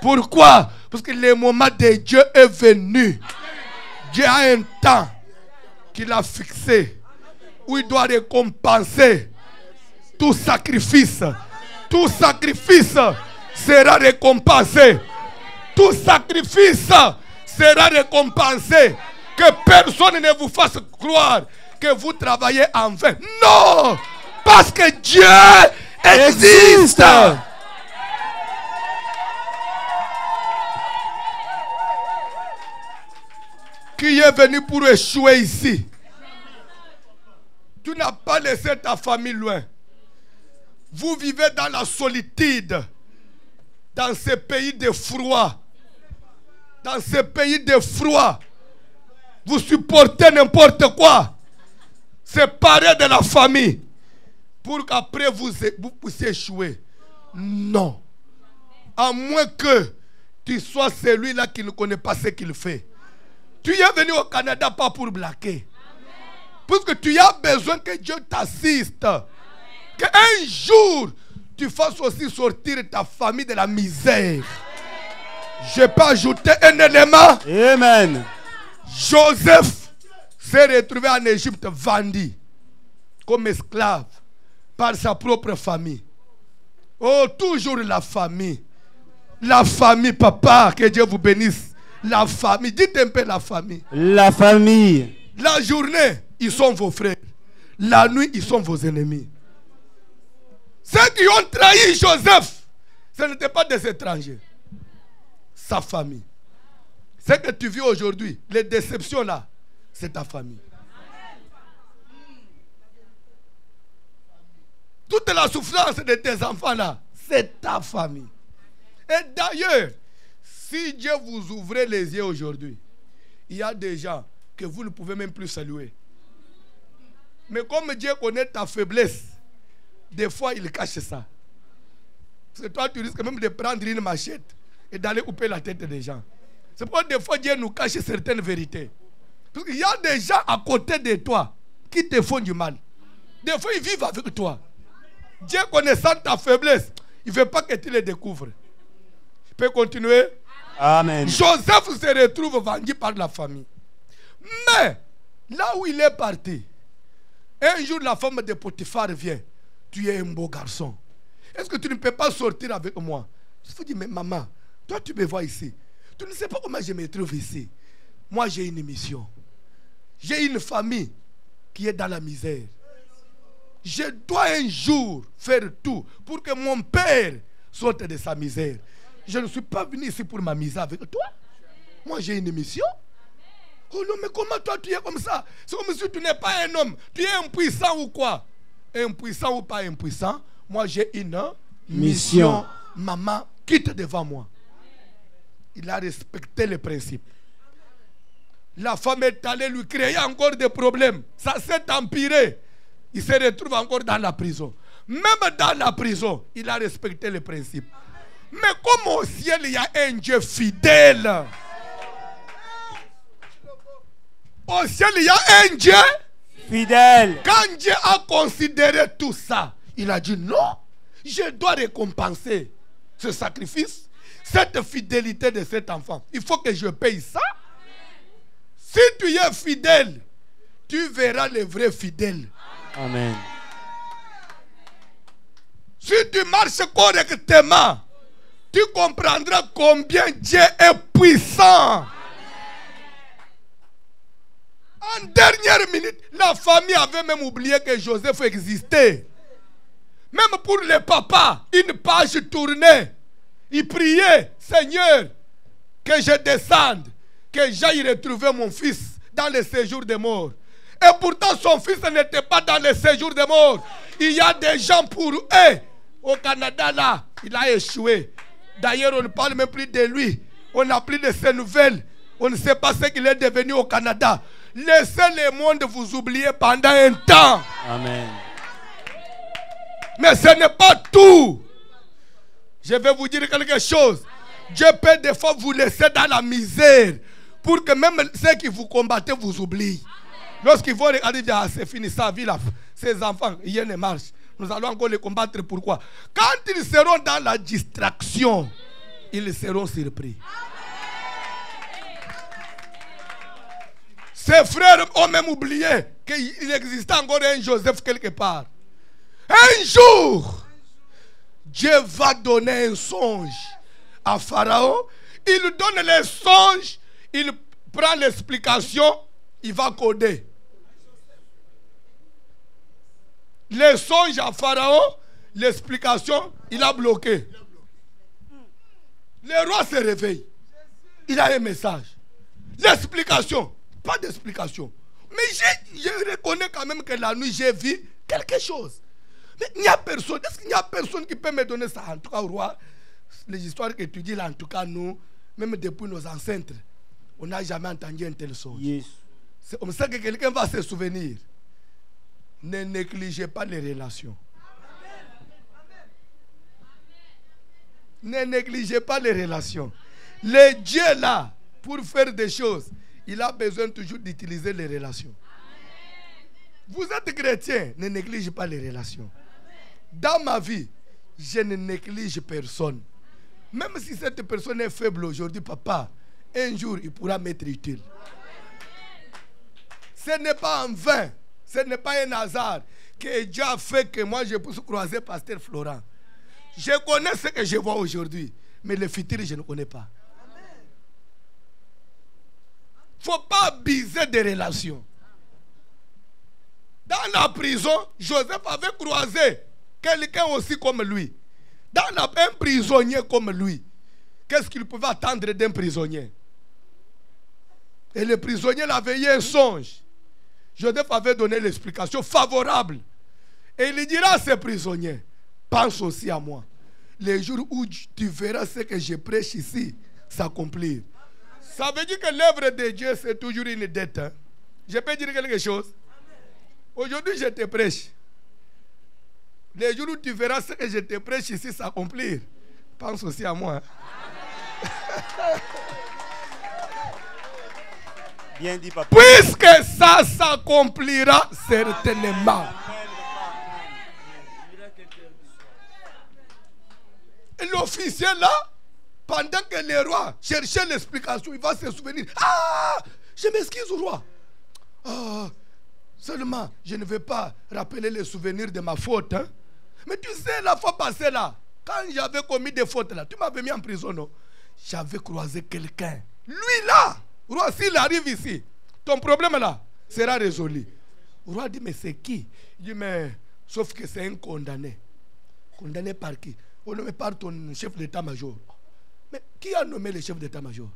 Pourquoi? Parce que le moment de Dieu est venu. Dieu a un temps qu'il a fixé où il doit récompenser tout sacrifice. Tout sacrifice sera récompensé. Tout sacrifice sera récompensé. Que personne ne vous fasse croire que vous travaillez en vain. Non! Parce que Dieu existe. Qui est venu pour échouer ici? Tu n'as pas laissé ta famille loin. Vous vivez dans la solitude. Dans ce pays de froid. Dans ce pays de froid. Vous supportez n'importe quoi. Séparés de la famille. Pour qu'après vous puissiez échouer. Non. À moins que tu sois celui-là qui ne connaît pas ce qu'il fait. Tu es venu au Canada pas pour blaguer. Puisque tu as besoin que Dieu t'assiste. Qu'un jour, tu fasses aussi sortir ta famille de la misère. Je peux ajouter un élément. Amen. Joseph s'est retrouvé en Égypte vendu comme esclave par sa propre famille. Oh, toujours la famille. La famille, papa, que Dieu vous bénisse. La famille, dites un peu la famille. La famille. La journée, ils sont vos frères. La nuit, ils sont vos ennemis. Ceux qui ont trahi Joseph, ce n'étaient pas des étrangers. Sa famille. Ce que tu vis aujourd'hui, les déceptions là, c'est ta famille. Toute la souffrance de tes enfants là, c'est ta famille. Et d'ailleurs, si Dieu vous ouvrait les yeux aujourd'hui, il y a des gens que vous ne pouvez même plus saluer. Mais comme Dieu connaît ta faiblesse, des fois il cache ça. Parce que toi tu risques même de prendre une machette et d'aller couper la tête des gens. C'est pourquoi des fois Dieu nous cache certaines vérités. Parce qu'il y a des gens à côté de toi qui te font du mal. Des fois ils vivent avec toi. Dieu connaissant ta faiblesse, il ne veut pas que tu les découvres. Tu peux continuer? Amen. Joseph se retrouve vendu par la famille. Mais, là où il est parti, un jour la femme de Potiphar vient. Tu es un beau garçon. Est-ce que tu ne peux pas sortir avec moi? Je me dis, mais maman, toi tu me vois ici. Tu ne sais pas comment je me trouve ici. Moi j'ai une mission. J'ai une famille qui est dans la misère. Je dois un jour faire tout pour que mon père sorte de sa misère. Je ne suis pas venu ici pour m'amuser avec toi. Moi j'ai une mission. Oh non, mais comment toi tu es comme ça? C'est comme si tu n'es pas un homme. Tu es impuissant ou quoi? Impuissant ou pas impuissant? Moi j'ai une mission. Maman, quitte devant moi. Il a respecté les principes. La femme est allée lui créer encore des problèmes. Ça s'est empiré. Il se retrouve encore dans la prison. Même dans la prison, il a respecté les principes. Mais comme au ciel, il y a un Dieu fidèle. Au ciel, il y a un Dieu fidèle. Quand Dieu a considéré tout ça, il a dit non, je dois récompenser ce sacrifice, cette fidélité de cet enfant. Il faut que je paye ça. Si tu es fidèle, tu verras les vrais fidèles. Amen. Si tu marches correctement, tu comprendras combien Dieu est puissant. En dernière minute, la famille avait même oublié que Joseph existait. Même pour les papas, une page tournait. Ils priaient, Seigneur, que je descende, que j'aille retrouver mon fils dans le séjour des morts. Et pourtant, son fils n'était pas dans le séjour des morts. Il y a des gens pour eux. Au Canada, là, il a échoué. D'ailleurs, on ne parle même plus de lui. On n'a plus de ses nouvelles. On ne sait pas ce qu'il est devenu au Canada. Laissez le monde vous oublier pendant un temps. Amen. Mais ce n'est pas tout. Je vais vous dire quelque chose. Dieu peut des fois vous laisser dans la misère pour que même ceux qui vous combattaient vous oublient. Lorsqu'ils vont regarder, ah, c'est fini, sa vie là, ses enfants, rien ne marche. Nous allons encore les combattre. Pourquoi? Quand ils seront dans la distraction, ils seront surpris. Ses frères ont même oublié qu'il existait encore un Joseph quelque part. Un jour, Dieu va donner un songe à Pharaon. Il donne les songes, il prend l'explication, il va coder. Les songes à Pharaon, l'explication, il a bloqué. Le roi se réveille. Il a un message. L'explication, pas d'explication. Mais je reconnais quand même que la nuit, j'ai vu quelque chose. Mais il n'y a personne. Est-ce qu'il n'y a personne qui peut me donner ça? En tout cas, au roi, les histoires que tu dis là, en tout cas, nous, même depuis nos ancêtres, on n'a jamais entendu un tel songe. Yes. C'est comme ça que quelqu'un va se souvenir. Ne négligez pas les relations. Ne négligez pas les relations. Le Dieu là, pour faire des choses, il a besoin toujours d'utiliser les relations. Vous êtes chrétien, ne négligez pas les relations. Dans ma vie, je ne néglige personne. Même si cette personne est faible aujourd'hui, papa, un jour il pourra m'être utile. Ce n'est pas en vain, ce n'est pas un hasard que Dieu a fait que moi je puisse croiser Pasteur Florent. Je connais ce que je vois aujourd'hui, mais le futur je ne connais pas. ne faut pas abuser des relations. Dans la prison, Joseph avait croisé quelqu'un aussi comme lui. Un prisonnier comme lui. Qu'est-ce qu'il pouvait attendre d'un prisonnier? Et le prisonnier avait eu un songe. Joseph avait donné l'explication favorable. Et il dira à ces prisonniers, pense aussi à moi. Les jours où tu verras ce que je prêche ici s'accomplir. Ça veut dire que l'œuvre de Dieu, c'est toujours une dette. Hein? Je peux dire quelque chose? Aujourd'hui, je te prêche. Les jours où tu verras ce que je te prêche ici s'accomplir, pense aussi à moi. Hein? Bien dit, papa. Puisque ça s'accomplira certainement. Et l'officier là, pendant que le roi cherchait l'explication, il va se souvenir. Ah, je m'excuse au roi. Ah, seulement, je ne vais pas rappeler les souvenirs de ma faute. Hein? Mais tu sais, la fois passée là, quand j'avais commis des fautes là, tu m'avais mis en prison, non? J'avais croisé quelqu'un. Lui là, roi, s'il arrive ici, ton problème là sera résolu. Le roi dit, mais c'est qui? Il dit, mais sauf que c'est un condamné. Condamné par qui? On nomme par ton chef d'état-major. Mais qui a nommé le chef d'état-major?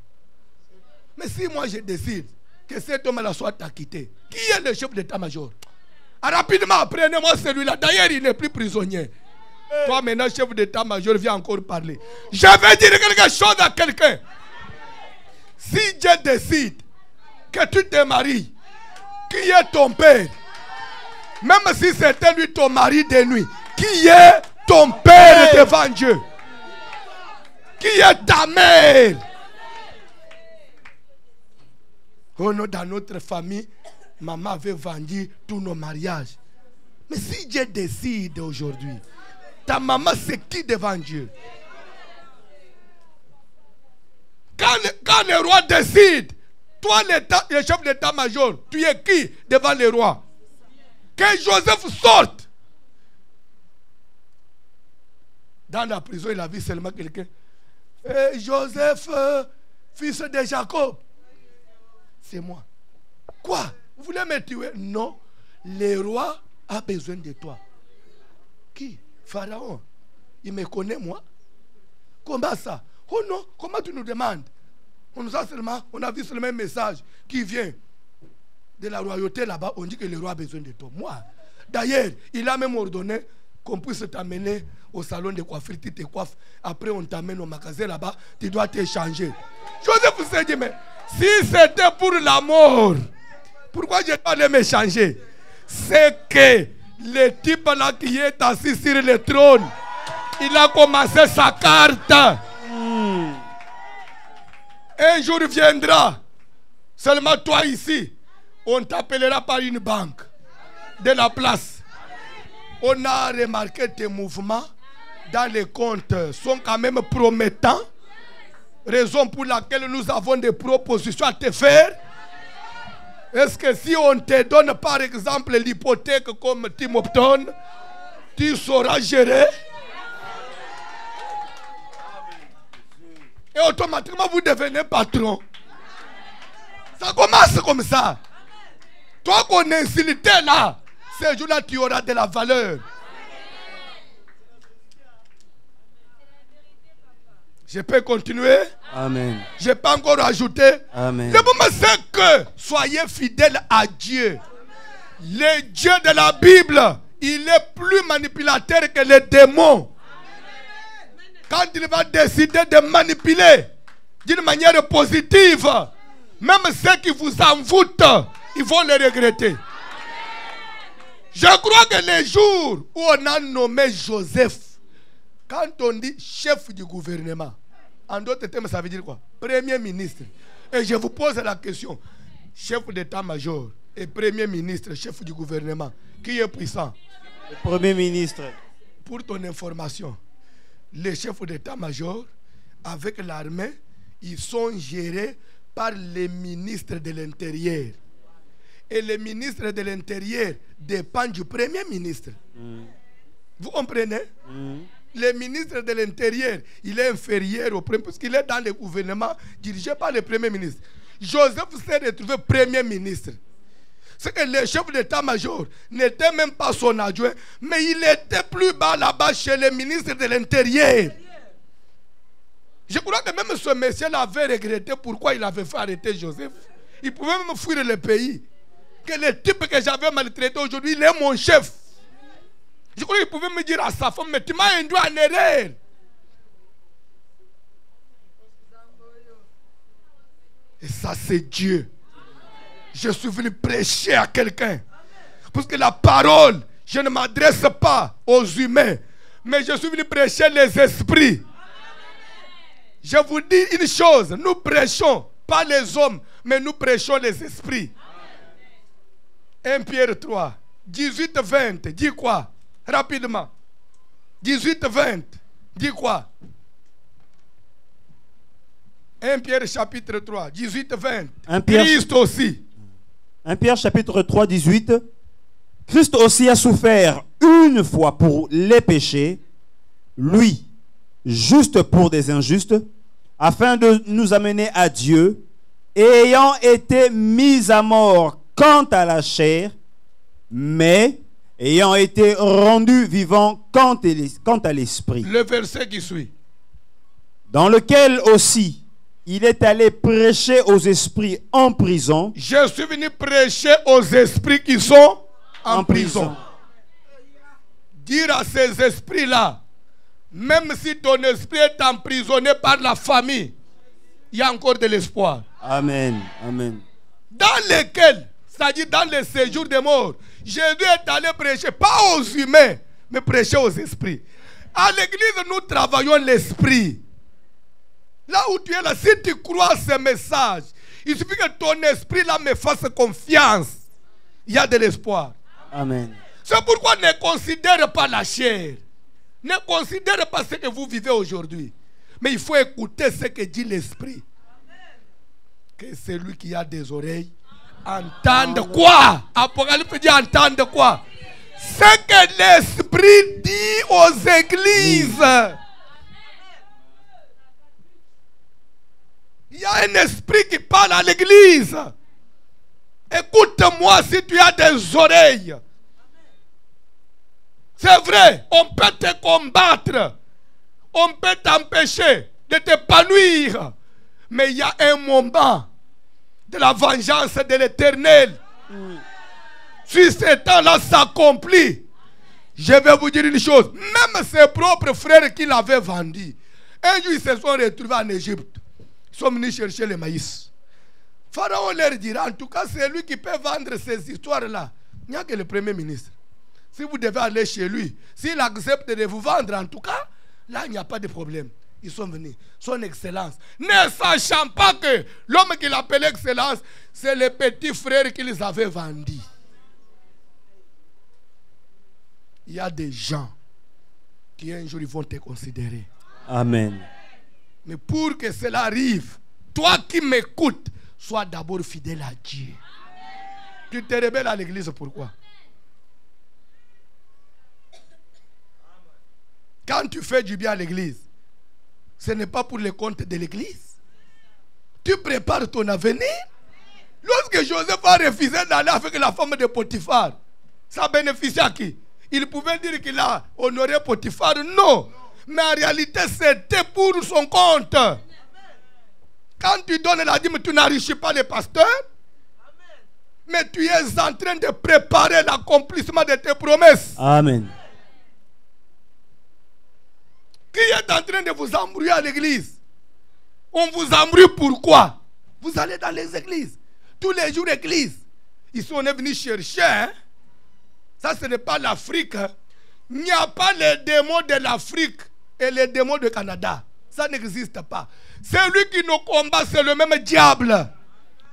Mais si moi je décide que cet homme-là soit acquitté, qui est le chef d'état-major? Ah, rapidement, prenez-moi celui-là. D'ailleurs, il n'est plus prisonnier. Toi, maintenant, chef d'état-major, viens encore parler. Je vais dire quelque chose à quelqu'un. Si Dieu décide que tu te maries, qui est ton père? Même si c'était lui ton mari de nuit, qui est ton père devant Dieu? Qui est ta mère? Oh non, dans notre famille, maman avait vendu tous nos mariages. Mais si Dieu décide aujourd'hui, ta maman c'est qui devant Dieu? Quand le roi décide, toi le chef d'état-major, tu es qui devant le roi? Que Joseph sorte. Dans la prison, il a vu seulement quelqu'un. Joseph, fils de Jacob. C'est moi. Quoi? Vous voulez me tuer? Non. Le roi a besoin de toi. Qui? Pharaon. Il me connaît, moi. Comment ça? Oh non, comment tu nous demandes? On a vu seulement un message qui vient de la royauté là-bas. On dit que le roi a besoin de toi. Moi. D'ailleurs, il a même ordonné qu'on puisse t'amener au salon de coiffure, tu te coiffes. Après, on t'amène au magasin là-bas, tu dois t'échanger. Joseph s'est dit, mais si c'était pour la mort, pourquoi je dois aller m'échanger? C'est que le type là qui est assis sur le trône, il a commencé sa carte. Un jour viendra, seulement toi ici, on t'appellera par une banque de la place. On a remarqué tes mouvements dans les comptes sont quand même promettants. Raison pour laquelle nous avons des propositions à te faire. Est-ce que si on te donne par exemple l'hypothèque comme Tim Upton, tu sauras gérer? Et automatiquement vous devenez patron. Ça commence comme ça. Toi qu'on insultait là, ce jour-là tu auras de la valeur. Je peux continuer? Amen. Je peux encore ajouter? Amen. Le moment c'est que soyez fidèles à Dieu. Le Dieu de la Bible, il est plus manipulateur que les démons. Quand il va décider de manipuler d'une manière positive, même ceux qui vous envoûtent, ils vont le regretter. Je crois que les jours où on a nommé Joseph, quand on dit chef du gouvernement, en d'autres termes, ça veut dire quoi? Premier ministre. Et je vous pose la question, chef d'état-major et premier ministre, chef du gouvernement, qui est puissant? Le premier ministre. Pour ton information, les chefs d'état-major, avec l'armée, ils sont gérés par les ministres de l'Intérieur. Et les ministres de l'Intérieur dépendent du premier ministre. Vous comprenez? Le ministre de l'Intérieur, il est inférieur au premier, parce qu'il est dans le gouvernement dirigé par le premier ministre. Joseph s'est retrouvé premier ministre. C'est que le chef d'état-major n'était même pas son adjoint, mais il était plus bas là-bas chez le ministre de l'Intérieur. Je crois que même ce monsieur-là avait regretté pourquoi il avait fait arrêter Joseph. Il pouvait même fuir le pays. Que le type que j'avais maltraité aujourd'hui, il est mon chef. Je crois qu'il pouvait me dire à sa femme, mais tu m'as induit en erreur. Et ça, c'est Dieu. Je suis venu prêcher à quelqu'un. Parce que la parole, je ne m'adresse pas aux humains, mais je suis venu prêcher les esprits. Je vous dis une chose, nous prêchons, pas les hommes, mais nous prêchons les esprits. 1 Pierre 3, 18-20, dis quoi? Rapidement. 18-20, dis quoi? 1 Pierre chapitre 3, 18-20. Christ aussi. 1 Pierre chapitre 3, 18. Christ aussi a souffert une fois pour les péchés, lui, juste pour des injustes, afin de nous amener à Dieu, ayant été mis à mort quant à la chair, mais ayant été rendu vivant quant à l'esprit. Le verset qui suit. Dans lequel aussi il est allé prêcher aux esprits en prison. Je suis venu prêcher aux esprits qui sont en prison. Dire à ces esprits-là, même si ton esprit est emprisonné par la famille, il y a encore de l'espoir. Amen. Amen. Dans lesquels, c'est-à-dire dans les séjours des morts, Jésus est allé prêcher, pas aux humains, mais prêcher aux esprits. À l'église, nous travaillons l'esprit. Là où tu es là, si tu crois à ce message, il suffit que ton esprit là me fasse confiance. Il y a de l'espoir. Amen. C'est pourquoi ne considère pas la chair. Ne considère pas ce que vous vivez aujourd'hui. Mais il faut écouter ce que dit l'esprit. Que celui qui a des oreilles entende quoi? Apocalypse dit entende quoi? Ce que l'esprit dit aux églises. Il y a un esprit qui parle à l'église. Écoute-moi si tu as des oreilles. C'est vrai, on peut te combattre. On peut t'empêcher de t'épanouir. Mais il y a un moment de la vengeance de l'Éternel. Si ce temps-là s'accomplit, je vais vous dire une chose. Même ses propres frères qui l'avaient vendu, un jour ils se sont retrouvés en Égypte. Ils sont venus chercher le maïs. Pharaon leur dira, en tout cas, c'est lui qui peut vendre ces histoires-là. Il n'y a que le premier ministre. Si vous devez aller chez lui, s'il accepte de vous vendre, en tout cas, là, il n'y a pas de problème. Ils sont venus. Son Excellence, ne sachant pas que l'homme qu'il appelait Excellence, c'est le petit frère qu'ils avaient vendu. Il y a des gens qui un jour ils vont te considérer. Amen. Mais pour que cela arrive, toi qui m'écoutes, sois d'abord fidèle à Dieu. Tu te rebelles à l'église, pourquoi? Quand tu fais du bien à l'église, ce n'est pas pour le compte de l'église. Tu prépares ton avenir. Lorsque Joseph a refusé d'aller avec la femme de Potiphar, ça bénéficie à qui? Il pouvait dire qu'il a honoré Potiphar. Non. Mais en réalité, c'était pour son compte. Quand tu donnes la dîme, tu n'enrichis pas les pasteurs. Mais tu es en train de préparer l'accomplissement de tes promesses. Amen. Qui est en train de vous embrouiller à l'église? On vous embrouille pourquoi? Vous allez dans les églises. Tous les jours église. Ici on est venu chercher. Hein? Ça ce n'est pas l'Afrique. Hein? Il n'y a pas les démons de l'Afrique et les démons du Canada. Ça n'existe pas. Celui qui nous combat, c'est le même diable.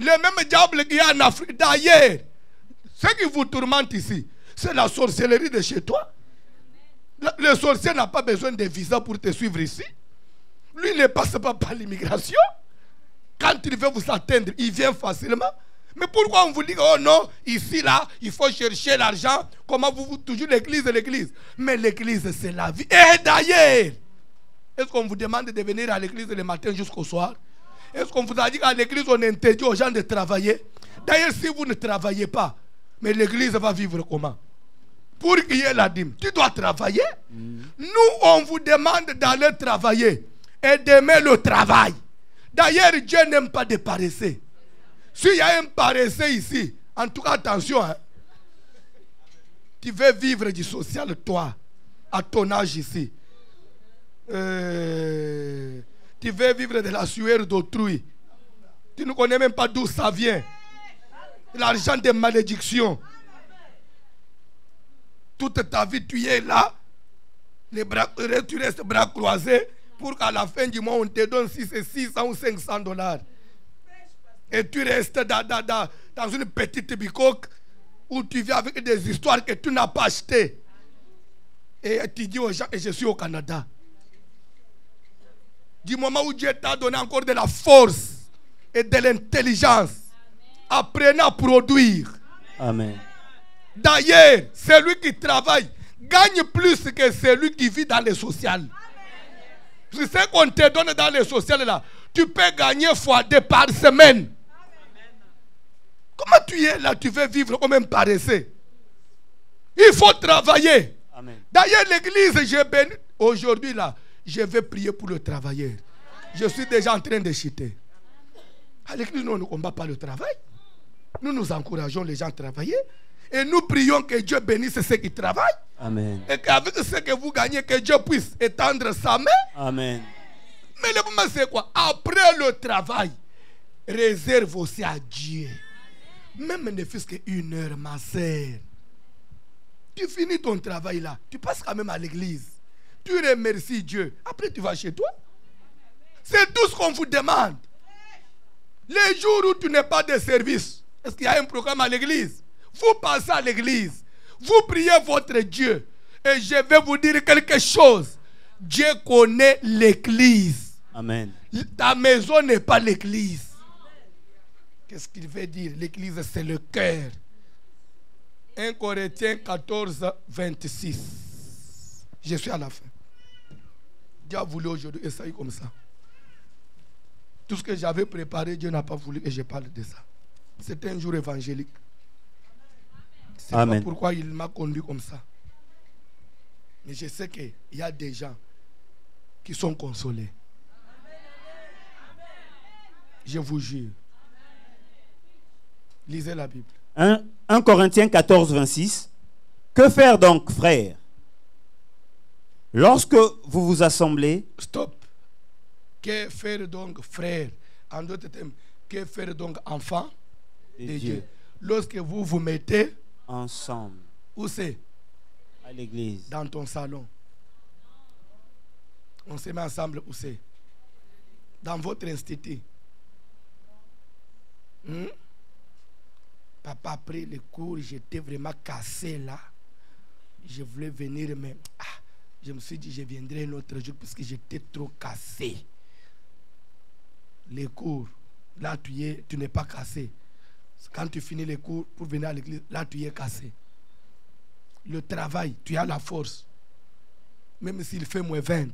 Le même diable qu'il y a en Afrique. D'ailleurs, ce qui vous tourmente ici, c'est la sorcellerie de chez toi. Le sorcier n'a pas besoin de visa pour te suivre ici. Lui ne passe pas par l'immigration. Quand il veut vous atteindre, il vient facilement. Mais pourquoi on vous dit, oh non, ici, là, il faut chercher l'argent. Comment vous toujours l'église et l'église? Mais l'église, c'est la vie. Et d'ailleurs, est-ce qu'on vous demande de venir à l'église le matin jusqu'au soir? Est-ce qu'on vous a dit qu'à l'église, on interdit aux gens de travailler? D'ailleurs, si vous ne travaillez pas, mais l'église va vivre comment? Pour qu'il y ait la dîme, tu dois travailler. Nous, on vous demande d'aller travailler et d'aimer le travail. D'ailleurs, Dieu n'aime pas de paresseux. S'il y a un paresseux ici, en tout cas, attention, hein, tu veux vivre du social, toi, à ton âge ici. Tu veux vivre de la sueur d'autrui. Tu ne connais même pas d'où ça vient. L'argent des malédictions. Toute ta vie, tu es là. Tu restes bras croisés pour qu'à la fin du mois, on te donne 600 ou 500 $. Et tu restes dans une petite bicoque où tu vis avec des histoires que tu n'as pas achetées. Et tu dis aux gens que je suis au Canada. Du moment où Dieu t'a donné encore de la force et de l'intelligence, apprenez à produire. Amen. D'ailleurs, celui qui travaille gagne plus que celui qui vit dans le social. C'est ce qu'on te donne dans le social là. Tu peux gagner x2 par semaine. Comment tu es là? Tu veux vivre comme un paresseux. Il faut travailler. D'ailleurs, l'église, j'ai béni. Aujourd'hui là, je vais prier pour le travailleur. Je suis déjà en train de chuter. À l'église, nous ne combattons pas le travail. Nous nous encourageons les gens à travailler. Et nous prions que Dieu bénisse ceux qui travaillent. Amen. Et qu'avec ce que vous gagnez, que Dieu puisse étendre sa main. Amen. Mais le moment c'est quoi? Après le travail, réserve aussi à Dieu. Même ne fût-ce qu'une heure, ma sœur. Tu finis ton travail là. Tu passes quand même à l'église. Tu remercies Dieu. Après tu vas chez toi. C'est tout ce qu'on vous demande. Les jours où tu n'es pas de service, est-ce qu'il y a un programme à l'église? Vous passez à l'église. Vous priez votre Dieu. Et je vais vous dire quelque chose. Dieu connaît l'église. Amen. Ta maison n'est pas l'église. Qu'est-ce qu'il veut dire? L'église, c'est le cœur. 1 Corinthiens 14, 26. Je suis à la fin. Dieu a voulu aujourd'hui et ça y est comme ça. Tout ce que j'avais préparé, Dieu n'a pas voulu et je parle de ça. C'était un jour évangélique. C'est pas pourquoi il m'a conduit comme ça. Mais je sais qu'il y a des gens qui sont consolés. Je vous jure. Lisez la Bible. 1 Corinthiens 14, 26. Que faire donc, frères? Lorsque vous vous assemblez... Stop. Que faire donc, frères? En d'autres termes, que faire donc, enfants de Dieu? Lorsque vous vous mettez ensemble. Où c'est? À l'église. Dans ton salon. On se met ensemble où c'est? Dans votre institut. Papa, après le cours, j'étais vraiment cassé là. Je voulais venir, mais je me suis dit je viendrai un autre jour parce que j'étais trop cassé. Les cours, là tu n'es pas cassé. Quand tu finis les cours pour venir à l'église, là tu es cassé. Le travail, tu as la force. Même s'il fait moins 20.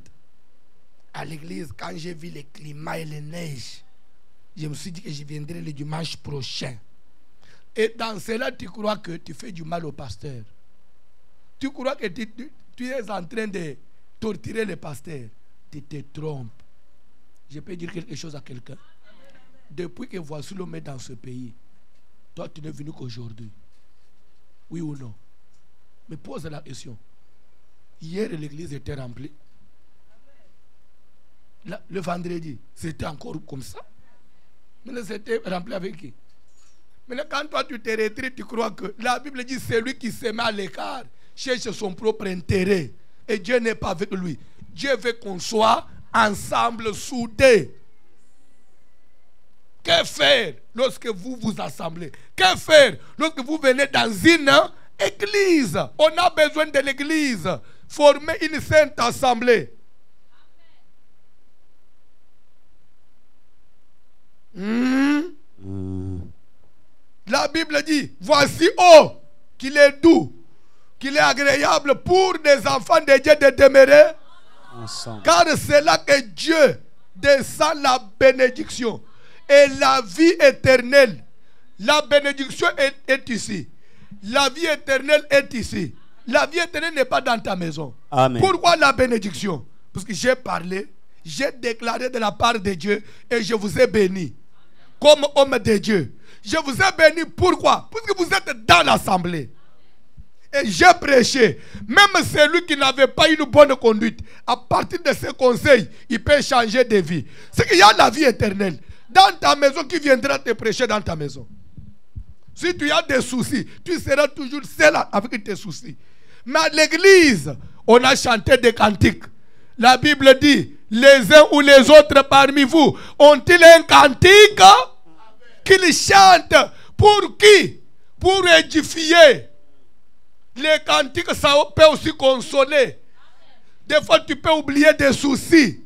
À l'église, quand j'ai vu le climat et les neiges, je me suis dit que je viendrai le dimanche prochain. Et dans cela, tu crois que tu fais du mal au pasteur. Tu crois que tu es en train de torturer le pasteur. Tu te trompes. Je peux dire quelque chose à quelqu'un. Depuis que voici l'homme est dans ce pays, toi tu n'es venu qu'aujourd'hui. Oui ou non? Mais pose la question. Hier l'église était remplie. Le vendredi, c'était encore comme ça. Mais c'était rempli avec qui? Maintenant, quand toi tu te retires, tu crois que la Bible dit celui qui se met à l'écart cherche son propre intérêt. Et Dieu n'est pas avec lui. Dieu veut qu'on soit ensemble, soudés. Que faire lorsque vous vous assemblez? Que faire lorsque vous venez dans une église? On a besoin de l'église. Former une sainte assemblée. La Bible dit, voici qu'il est doux, qu'il est agréable pour des enfants de Dieu de demeurer ensemble. Car c'est là que Dieu descend la bénédiction. Et la vie éternelle, la bénédiction est ici. La vie éternelle est ici. La vie éternelle n'est pas dans ta maison. Amen. Pourquoi la bénédiction? Parce que j'ai parlé, j'ai déclaré de la part de Dieu et je vous ai béni. Comme homme de Dieu. Je vous ai béni. Pourquoi? Parce que vous êtes dans l'assemblée. Et j'ai prêché. Même celui qui n'avait pas une bonne conduite, à partir de ces conseils, il peut changer de vie. C'est qu'il y a la vie éternelle dans ta maison qui viendra te prêcher dans ta maison. Si tu as des soucis, tu seras toujours seul avec tes soucis. Mais à l'église, on a chanté des cantiques. La Bible dit, les uns ou les autres parmi vous ont-ils un cantique qu'ils chantent? Pour qui? Pour édifier. Les cantiques, ça peut aussi consoler. Des fois, tu peux oublier des soucis.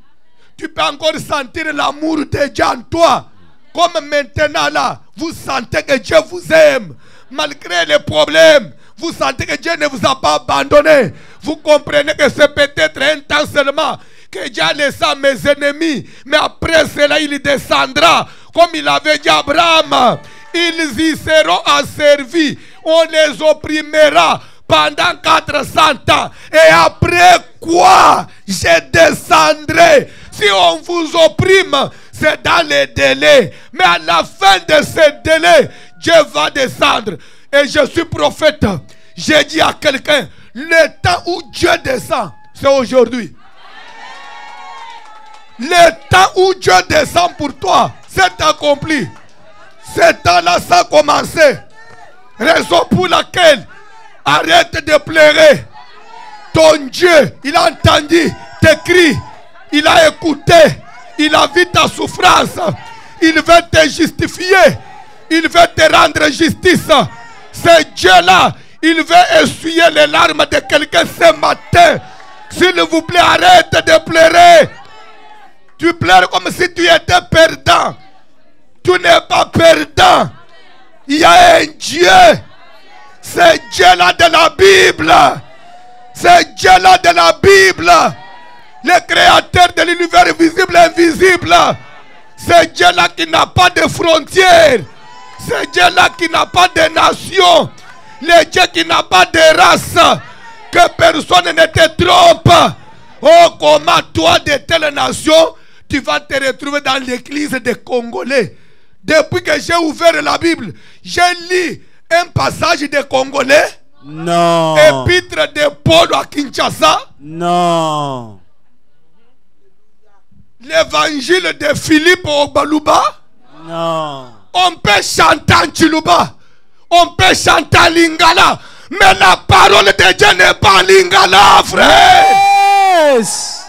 Tu peux encore sentir l'amour de Dieu en toi. Comme maintenant là, vous sentez que Dieu vous aime. Malgré les problèmes, vous sentez que Dieu ne vous a pas abandonné. Vous comprenez que c'est peut-être un temps seulement que Dieu a laissé à mes ennemis. Mais après cela, il descendra. Comme il avait dit à Abraham. Ils y seront asservis. On les opprimera pendant 400 ans. Et après quoi, je descendrai. Si on vous opprime, c'est dans les délais. Mais à la fin de ces délais, Dieu va descendre. Et je suis prophète. J'ai dit à quelqu'un, le temps où Dieu descend, c'est aujourd'hui. Le temps où Dieu descend pour toi, c'est accompli. Ce temps-là, ça a commencé. Raison pour laquelle, arrête de pleurer. Ton Dieu, il a entendu tes cris. Il a écouté. Il a vu ta souffrance. Il veut te justifier. Il veut te rendre justice. Ce Dieu-là, il veut essuyer les larmes de quelqu'un ce matin. S'il vous plaît, arrête de pleurer. Tu pleures comme si tu étais perdant. Tu n'es pas perdant. Il y a un Dieu. C'est Dieu-là de la Bible. C'est Dieu-là de la Bible. Le créateur de l'univers visible et invisible. C'est Dieu-là qui n'a pas de frontières. C'est Dieu-là qui n'a pas de nation. Le Dieu qui n'a pas de race. Que personne ne te trompe. Oh, comment toi de telle nation, tu vas te retrouver dans l'église des Congolais. Depuis que j'ai ouvert la Bible, j'ai lu un passage des Congolais. Non. Épître de Paul à Kinshasa. Non. L'évangile de Philippe au Baluba. Non. On peut chanter en Chiluba. On peut chanter en Lingala. Mais la parole de Dieu n'est pas en Lingala, frère. Yes.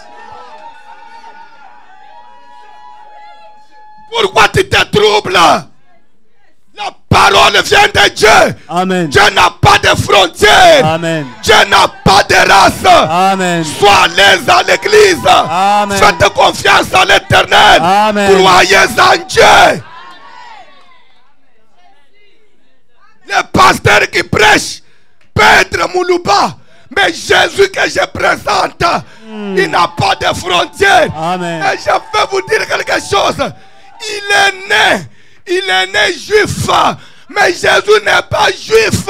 Pourquoi tu te troubles? La parole vient de Dieu. Amen. Dieu n'a pas de frontières. Amen. Dieu n'a pas de race. Amen. Sois à l'aise à l'église. Amen. Faites confiance à l'éternel. Amen. Croyez en Dieu. Le pasteur qui prêche peut être Moulouba. Mais Jésus que je présente, il n'a pas de frontières. Amen. Et je vais vous dire quelque chose. Il est né juif. Mais Jésus n'est pas juif.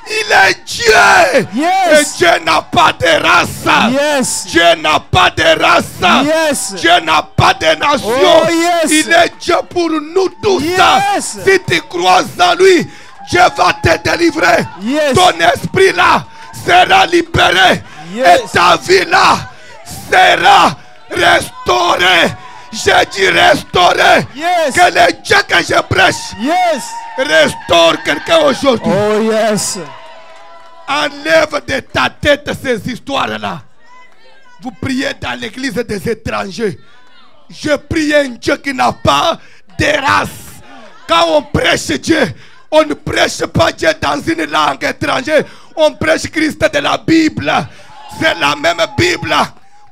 Il est Dieu. Yes. Et Dieu n'a pas de race. Yes. Dieu n'a pas de race. Yes. Dieu n'a pas de nation. Oh, yes. Il est Dieu pour nous tous. Yes. Si tu crois en lui, Dieu va te délivrer. Yes. Ton esprit là sera libéré. Yes. Et ta vie là sera restaurée. Je dis restaurer. Yes. Que le Dieu que je prêche Yes. restaure quelqu'un aujourd'hui. Oh yes. Enlève de ta tête ces histoires-là. Vous priez dans l'église des étrangers. Je prie un Dieu qui n'a pas de race. Quand on prêche Dieu, on ne prêche pas Dieu dans une langue étrangère. On prêche Christ de la Bible. C'est la même Bible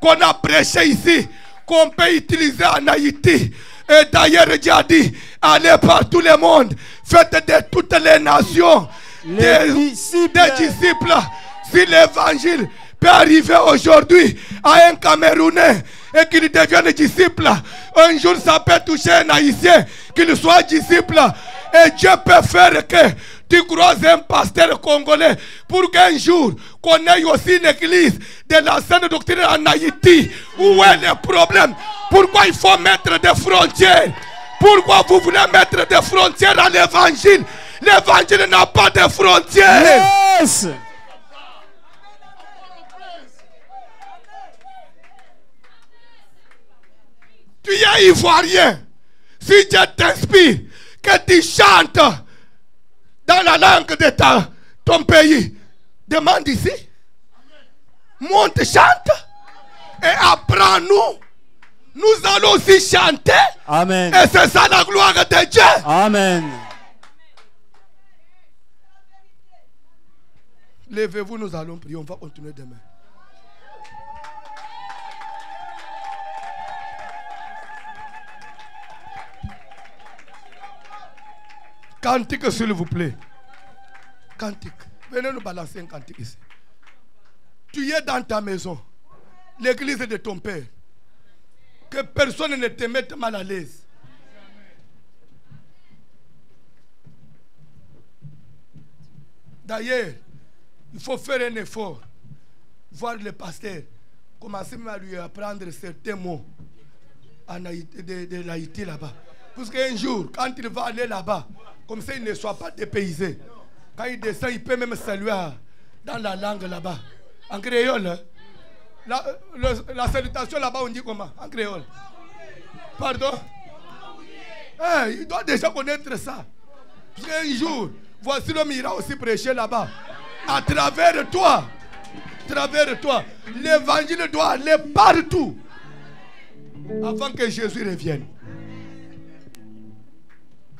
qu'on a prêché ici, qu'on peut utiliser en Haïti. Et d'ailleurs, Dieu a dit, allez par tout le monde, faites de toutes les nations des disciples. Si l'évangile peut arriver aujourd'hui à un Camerounais et qu'il devienne disciple. Un jour, ça peut toucher un Haïtien, qu'il soit disciple. Et Dieu peut faire que tu croises un pasteur congolais pour qu'un jour, qu'on ait aussi une église de la saine doctrine en Haïti. Où est le problème? Pourquoi il faut mettre des frontières? Pourquoi vous voulez mettre des frontières à l'évangile? L'évangile n'a pas de frontières. Yes. Tu es ivoirien. Si Dieu t'inspire, que tu chantes dans la langue de ton pays, demande ici. Monte, chante et apprends-nous. Nous allons aussi chanter. Amen. Et c'est ça la gloire de Dieu. Amen. Levez-vous, nous allons prier. On va continuer demain. Cantique, s'il vous plaît. Cantique. Venez nous balancer un cantique ici. Tu es dans ta maison, l'église de ton père. Que personne ne te mette mal à l'aise. D'ailleurs, il faut faire un effort. Voir le pasteur. Commencer même à lui apprendre certains mots de l'Haïti là-bas. Parce qu'un jour, quand il va aller là-bas, comme ça il ne soit pas dépaysé. Quand il descend, il peut même saluer dans la langue là-bas. En créole. Hein? La salutation là-bas, on dit comment? En créole. Pardon? Il doit déjà connaître ça. Parce qu'un jour, voici l'homme ira aussi prêcher là-bas. À travers toi. À travers toi. L'évangile doit aller partout. Avant que Jésus revienne.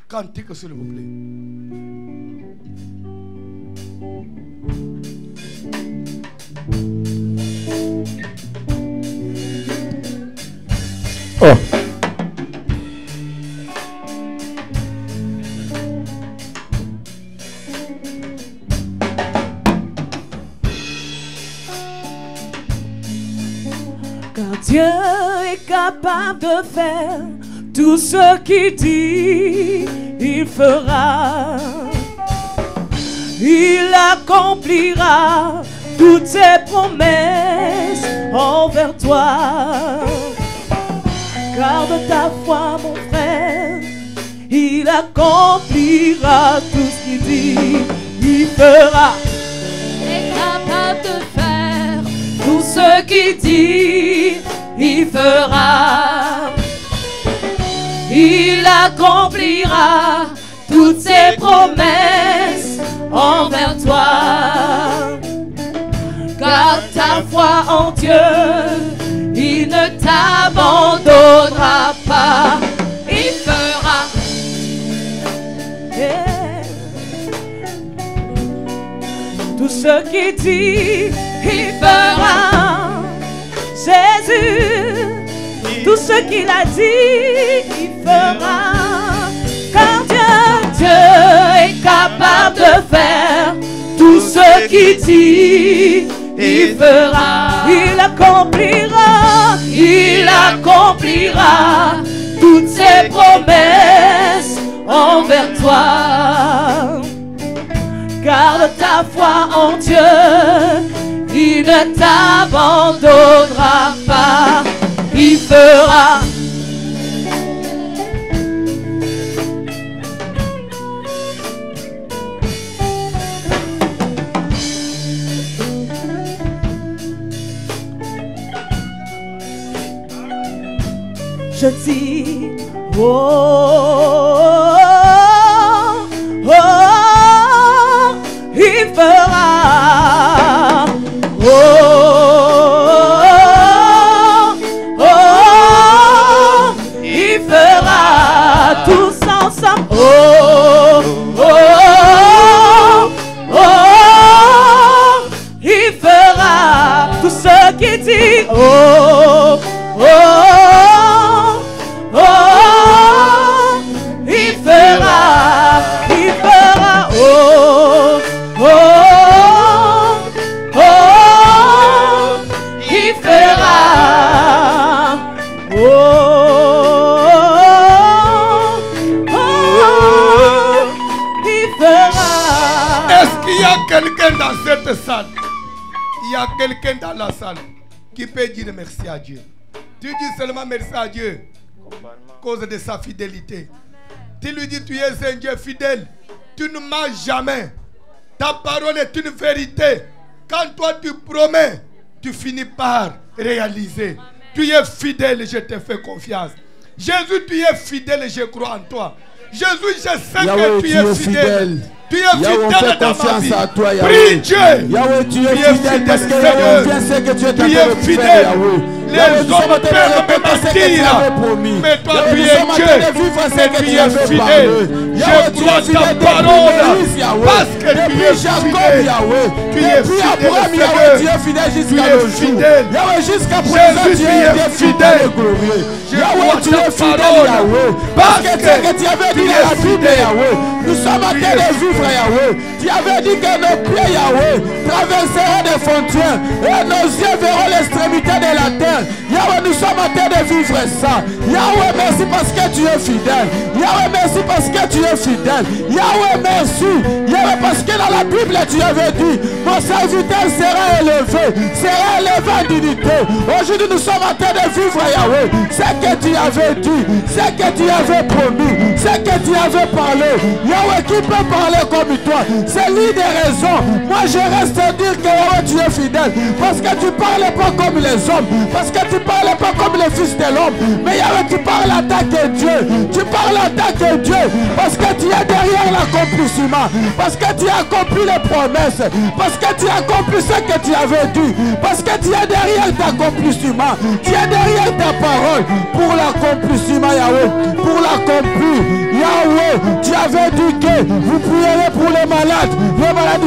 Cantique, s'il vous plaît. Oh. Car Dieu est capable de faire tout ce qu'il dit, il fera. Il accomplira toutes ses promesses envers toi. Garde ta foi, mon frère, il accomplira tout ce qu'il dit, il fera. Il est capable de faire tout ce qu'il dit, il fera. Il accomplira toutes ses promesses envers toi. Garde ta foi en Dieu, il ne t'abandonnera pas. Il fera. Yeah. Tout ce qu'il dit, il fera. Jésus, tout ce qu'il a dit, il fera. Car Dieu est capable de faire tout ce qu'il dit, il fera. Il accomplira toutes ses promesses envers toi. Garde ta foi en Dieu, il ne t'abandonnera pas. Il fera. Je dis, oh, oh, oh, il fera. Oh, oh, oh, il fera. Tous ensemble. Oh, oh, oh, oh, il fera. Tout ce qu'il dit. Oh, oh. cette salle, il y a quelqu'un dans la salle qui peut dire merci à Dieu. Tu dis seulement merci à Dieu à cause de sa fidélité. Tu lui dis tu es un Dieu fidèle. Tu ne mens jamais. Ta parole est une vérité. Quand toi tu promets, tu finis par réaliser. Tu es fidèle et je te fais confiance. Jésus, tu es fidèle et je crois en toi. Jésus, je sais que tu es fidèle. Tu es fidèle dans ma vie. Prie Dieu. Yahweh, tu es fidèle parce que Yahweh sait que tu es fidèle. Les hommes peuvent me mentir, mais toi tu es Dieu, et tu es fidèle. Je crois ta parole, parce que tu es fidèle. Tu es fidèle, tu es fidèle. Jésus, tu es fidèle. Je crois ta parole, parce que tu es fidèle. Nous sommes en train de vivre, Yahweh. Tu avais dit que nos pieds, Yahweh, traverseront des frontières et nos yeux verront l'extrémité de la terre. Yahweh, nous sommes en train de vivre ça. Yahweh, merci parce que tu es fidèle. Yahweh, merci parce que tu es fidèle. Yahweh, merci. Yahweh, parce que dans la Bible, tu avais dit, mon serviteur sera élevé en dignité. Aujourd'hui, nous sommes en train de vivre, Yahweh. C'est que tu avais dit, c'est que tu avais promis, c'est que tu avais parlé. Yahweh, qui peut parler comme toi? C'est lui des raisons. Moi, je reste à dire que Yahweh, tu es fidèle. Parce que tu ne parles pas comme les hommes. Parce que tu ne parles pas comme les fils de l'homme. Mais Yahweh, tu parles en tant que Dieu. Tu parles en tant que Dieu. Parce que tu es derrière l'accomplissement. Parce que tu as accompli les promesses. Parce que tu as accompli ce que tu avais dit. Parce que tu es derrière l'accomplissement. Tu es derrière ta parole. Pour l'accomplissement, Yahweh. Pour l'accomplir. Yahweh, tu avais dit que vous prierez pour les malades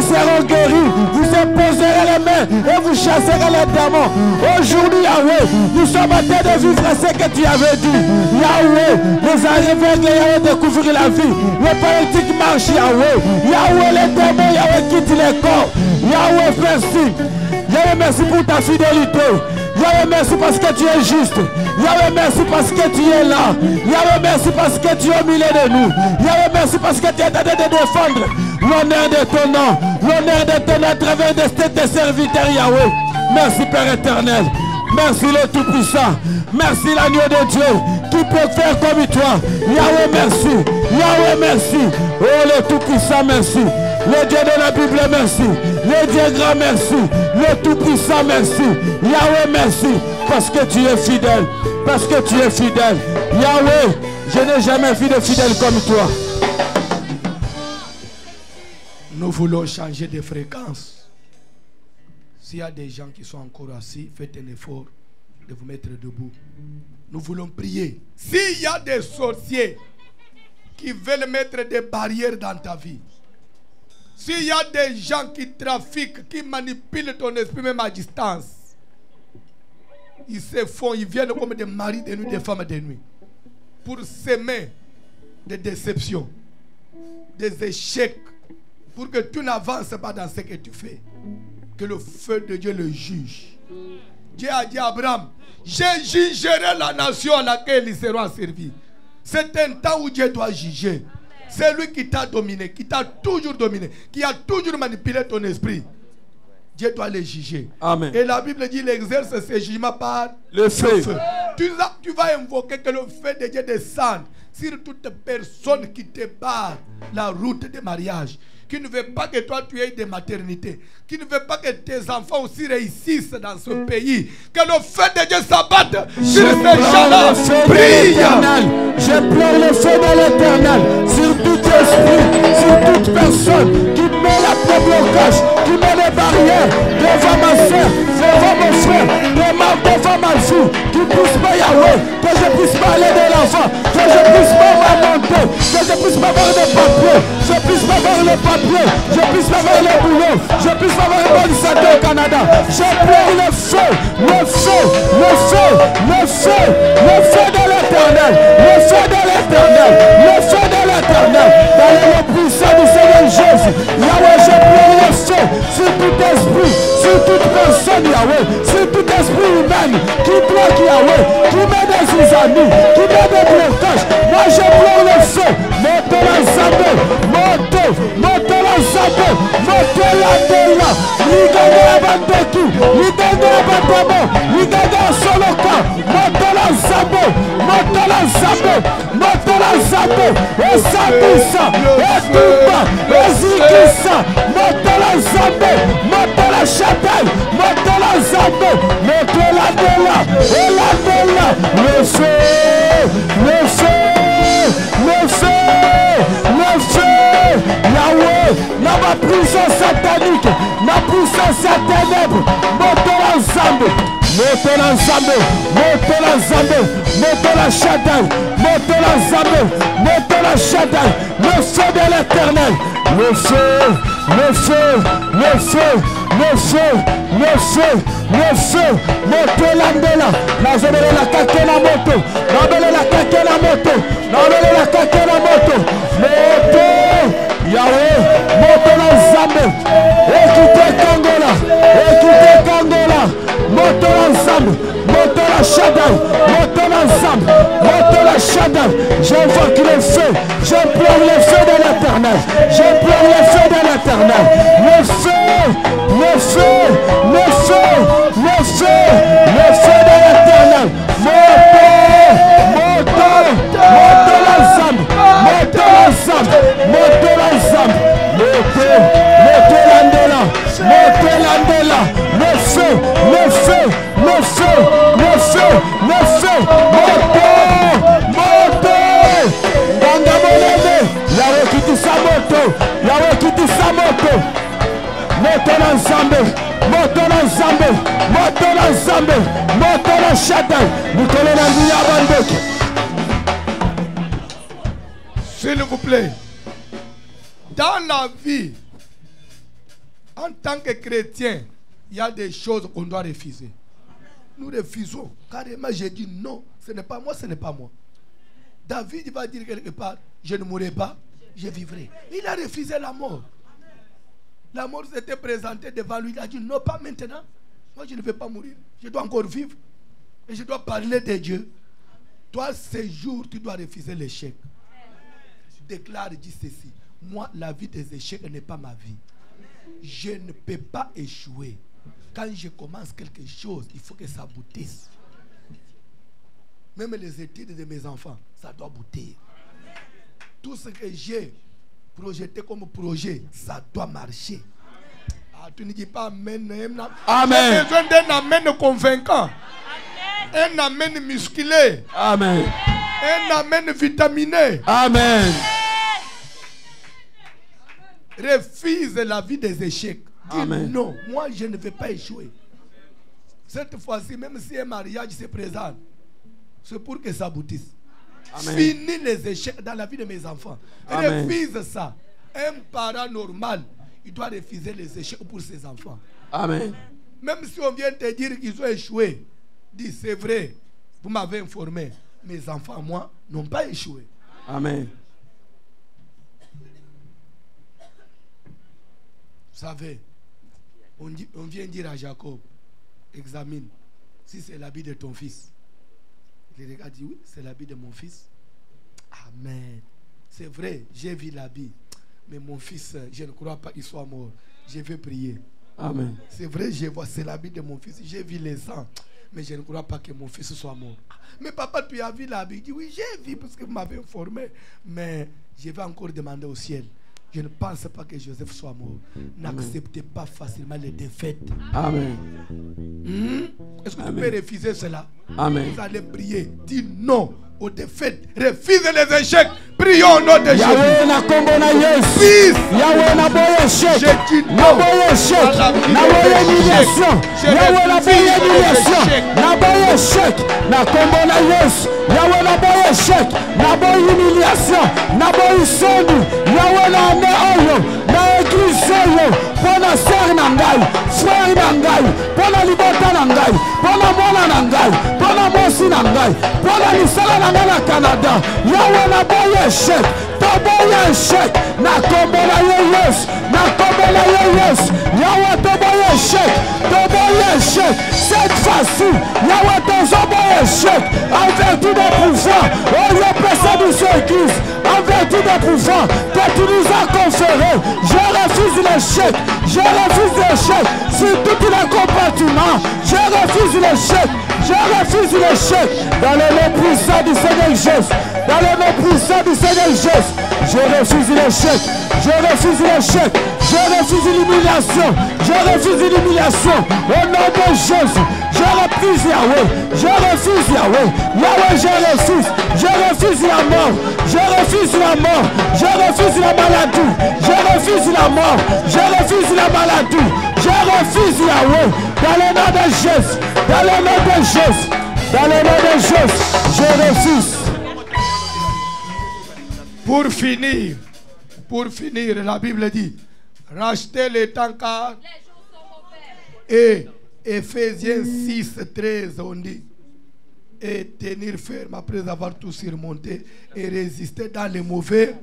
seront guéris, vous imposerez les mains et vous chasserez les démons. Aujourd'hui, Yahweh, nous sommes en train de vivre ce que tu avais dit. Yahweh, les aveugles, Yahweh, découvrir la vie. Les politiques marchent, Yahweh. Yahweh, les démons, Yahweh, quittent les corps. Yahweh, merci. Yahweh, merci pour ta fidélité. Yahweh, merci parce que tu es juste. Yahweh, merci parce que tu es là. Yahweh, merci parce que tu es au milieu de nous. Yahweh, merci parce que tu es en train de défendre l'honneur de ton nom. L'honneur de ton nom à travers de tes serviteurs, Yahweh. Merci, Père éternel. Merci, le Tout-Puissant. Merci, l'agneau de Dieu qui peut faire comme toi. Yahweh, merci. Yahweh, merci. Oh, le Tout-Puissant, merci. Le Dieu de la Bible, merci. Le Dieu grand, merci. Le Tout-Puissant, merci. Yahweh, merci. Parce que tu es fidèle. Parce que tu es fidèle. Yahweh, je n'ai jamais vu de fidèle comme toi. Nous voulons changer de fréquence. S'il y a des gens qui sont encore assis, faites un effort de vous mettre debout. Nous voulons prier. S'il y a des sorciers qui veulent mettre des barrières dans ta vie, s'il y a des gens qui trafiquent, qui manipulent ton esprit même à distance, ils se font, ils viennent comme des maris de nuit, des femmes de nuit, pour semer des déceptions, des échecs, pour que tu n'avances pas dans ce que tu fais. Que le feu de Dieu le juge. Dieu a dit à Abraham, je jugerai la nation à laquelle il sera servi. C'est un temps où Dieu doit juger. C'est lui qui t'a dominé, qui t'a toujours dominé, qui a toujours manipulé ton esprit. Dieu doit les juger. Amen. Et la Bible dit, il exerce ses jugements par le feu. Tu vas invoquer que le feu de Dieu descende sur toute personne qui te barre la route de mariage, qui ne veut pas que toi tu aies des maternités, qui ne veut pas que tes enfants aussi réussissent dans ce pays. Que le feu de Dieu s'abatte sur ces gens-là. Prie. Je pleure le feu de l'Éternel sur tout esprit, sur toute personne qui met la blocage, qui met les barrières devant ma soeur, devant mon frère, devant ma fille, qui ne pousse pas Yahweh, que je ne puisse pas aller de l'enfant, que je ne puisse pas remonter, que je ne puisse pas avoir de papier, je ne puisse pas avoir le papier, je ne puisse pas avoir le boulot, je ne puisse pas avoir une bonne santé au Canada. Je pleure le feu, le feu, le feu, le feu, le feu de l'Éternel, le feu de l'Éternel, le feu de l'Éternel, dans le nom puissant du Seigneur Jésus. Yahweh, je pleure le feu sur tout esprit, sur toute personne, Yahweh, sur tout esprit humain Satan qui bloque Yahweh, qui met des amis, qui met des blocages. Moi je pleure le feu. Moto la Zambe, moto la Zambe, moto la Dela, Ligade la Bandeku, Ligade la Bandamo, Ligade la Soloka, moto la Zambe, moto la Zambe, moto la Zambe, Esabisa, Etuba, Ezikisa, moto la Zambe, moto la Chataille, moto la Zambe, moto la Dela, et la Dela, le feu, le feu, le feu. Le feu, Yahweh, dans ma prison satanique, ma puissance à ténèbres, moto la Zambe, moto la Zambe, moto la Zambe, moto la Shaddai, moto la Zambe, moto la Shaddai, le feu de l'éternel, le feu, le feu, le feu, le feu, le feu, le feu, moto l'andela, la zone de la kakena moto, la kakena moto, la kakena moto, moto, Yahweh, moto la Zambe, écoutez Kangola, moto la Zambe, moto la Shaddai, moto la Zambe, moto la Shaddai, j'invoque le feu, je pleure le feu de l'éternel, je pleure le feu de l'éternel, le feu, le feu, le feu, le feu, le feu de l'éternel, moto la Zambe, moto la Zambe, moto la Zambe, moto l'andela, le feu, le feu, le feu, le feu, le feu, moto, Ganga Molende, Yahweh qui dit sa moto, Yahweh qui dit sa moto, moto la Zambe, moto la Zambe, moto la Zambe, moto la Shaddai, Nicolas Nandia Bandek. S'il vous plaît, dans la vie, en tant que chrétien, il y a des choses qu'on doit refuser. Nous refusons. Carrément, j'ai dit non, ce n'est pas moi, ce n'est pas moi. David va dire quelque part, je ne mourrai pas, je vivrai. Il a refusé la mort. La mort s'était présentée devant lui. Il a dit non, pas maintenant. Moi, je ne vais pas mourir. Je dois encore vivre. Et je dois parler de Dieu. Toi, ces jours, tu dois refuser l'échec. Déclare, dis ceci. Moi, la vie des échecs n'est pas ma vie. Je ne peux pas échouer. Quand je commence quelque chose, il faut que ça aboutisse. Même les études de mes enfants, ça doit aboutir. Tout ce que j'ai projeté comme projet, ça doit marcher. Ah, tu ne dis pas amen. Amen. J'ai besoin d'un amen convaincant. Un amen musclé. Amen. Un amen vitaminé. Amen. Refuse la vie des échecs. Dis Amen. non, moi je ne vais pas échouer. Cette fois-ci, même si un mariage se présente, c'est pour que ça aboutisse. Amen. Finis les échecs dans la vie de mes enfants. Amen. Refuse ça. Un parent normal, il doit refuser les échecs pour ses enfants. Amen. Même si on vient te dire qu'ils ont échoué, dis c'est vrai, vous m'avez informé. Mes enfants, moi, n'ont pas échoué. Amen. Vous savez, on vient dire à Jacob, examine si c'est l'habit de ton fils. Il regarde, dit oui, c'est l'habit de mon fils. Amen. C'est vrai, j'ai vu l'habit. Mais mon fils, je ne crois pas qu'il soit mort. Je vais prier. Amen. C'est vrai, je vois, c'est l'habit de mon fils. J'ai vu les sangs. Mais je ne crois pas que mon fils soit mort. Mais papa, tu as vu l'habit? Il dit oui, j'ai vu parce que vous m'avez informé. Mais je vais encore demander au ciel. Je ne pense pas que Joseph soit mort. N'acceptez pas facilement les défaites. Amen. Est-ce que tu peux refuser cela? Amen. Vous allez prier. Dis non aux défaites. Refuse les échecs. Prions au nom de Jésus. Yahweh na kombo na Yesu. Fils. Yahweh na boye échec. Je dis Na non. boye échec. Na boye humiliation. Yahweh na boye humiliation. Na boye échec. Na kombo na Yesu. Yahweh na boye échec. Na boye humiliation. Na boye sondu. Yahweh na ane oyo. Na église oyo. Pona sœur na ngai. Frère na ngai. Pona libota na ngai. Pona mwana na ngai. Pona mosi na ngai. Pona lisala na ngai na Canada. Yahweh na boye échec. Toboye échec. Na kombo na Yesu. Na kombo na Yesu. Yahweh toboye échec, ton bon échec. Cette fois-ci, Yahweh, ton bon échec, en vertu de pouvoir, oh Dieu, personne de cette église, en vertu de pouvoir que tu nous as conféré, je refuse l'échec, je refuse l'échec, sur tout le compartiment, je refuse l'échec, je refuse l'échec, dans le nom puissant du Seigneur Jésus, dans le nom puissant du Seigneur Jésus, je refuse l'échec, je refuse l'échec, je refuse l'humiliation, je refuse l'humiliation, au nom de Jésus, je refuse Yahweh, je refuse Yahweh, Yahweh je refuse la mort, je refuse la mort, je refuse la maladie, je refuse la mort, je refuse la maladie, je refuse Yahweh, dans le nom de Jésus, dans le nom de Jésus, dans le nom de Jésus, je refuse. Pour finir, la Bible dit, rachetez les temps car et Ephésiens 6, 13, on dit, et tenir ferme après avoir tout surmonté et résister dans les mauvais,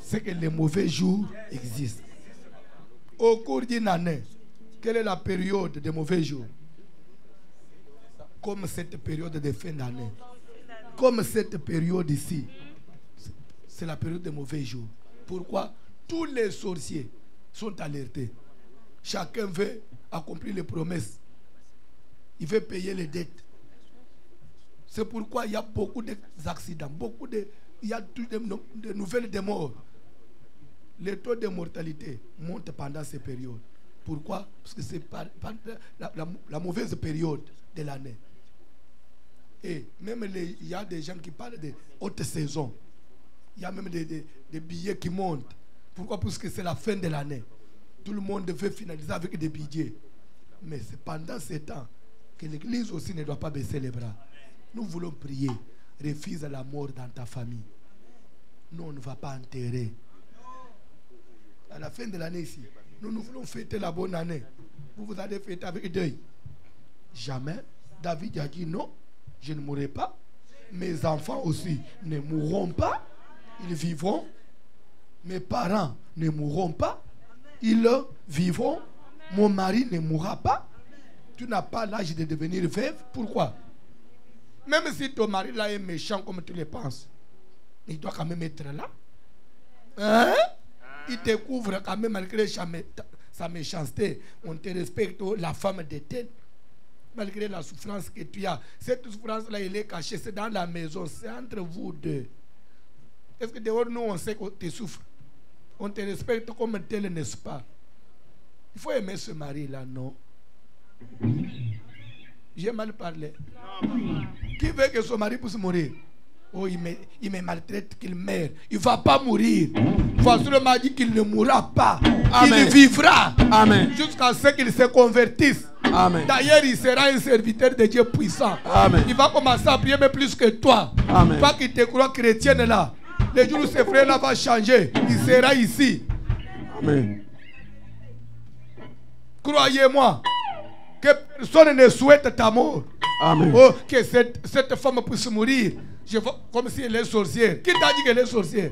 c'est que les mauvais jours existent. Au cours d'une année, quelle est la période des mauvais jours? Comme cette période de fin d'année, comme cette période ici, c'est la période des mauvais jours. Pourquoi? Tous les sorciers sont alertés. Chacun veut accomplir les promesses. Il veut payer les dettes. C'est pourquoi il y a beaucoup d'accidents, il y a de nouvelles de morts. Le taux de mortalité monte pendant ces périodes. Pourquoi? Parce que c'est la mauvaise période de l'année. Et même il y a des gens qui parlent de haute saison. Il y a même des billets qui montent. Pourquoi? Parce que c'est la fin de l'année. Tout le monde veut finaliser avec des billets. Mais c'est pendant ce temps que l'église aussi ne doit pas baisser les bras. Nous voulons prier. Refuse la mort dans ta famille. Nous, on ne va pas enterrer. À la fin de l'année ici, nous voulons fêter la bonne année. Vous allez fêter avec deuil. Jamais. David a dit non, je ne mourrai pas. Mes enfants aussi ne mourront pas. Ils vivront. Mes parents ne mourront pas. Ils vivront. Mon mari ne mourra pas. Tu n'as pas l'âge de devenir veuve. Pourquoi? Même si ton mari là est méchant comme tu le penses, il doit quand même être là. Hein? Il te couvre quand même malgré sa méchanceté. On te respecte, la femme d'été. Malgré la souffrance que tu as. Cette souffrance-là, elle est cachée. C'est dans la maison. C'est entre vous deux. Est-ce que dehors, nous, on sait que tu souffres? On te respecte comme tel, n'est-ce pas? Il faut aimer ce mari-là, non? J'ai mal parlé. Qui veut que son mari puisse mourir? Oh, il me maltraite, qu'il meurt. Il ne va pas mourir. Pasteur m'a dit qu'il ne mourra pas. Amen. Il vivra. Amen. Jusqu'à ce qu'il se convertisse. Amen. D'ailleurs, il sera un serviteur de Dieu puissant. Amen. Il va commencer à prier mais plus que toi. Amen. Pas qu'il te croit chrétienne là. Le jour où ce frère-là va changer, il sera ici. Amen. Croyez-moi que personne ne souhaite ta mort. Amen. Oh, que cette femme puisse mourir. Je vois comme si elle est sorcière. Qui t'a dit qu'elle est sorcière?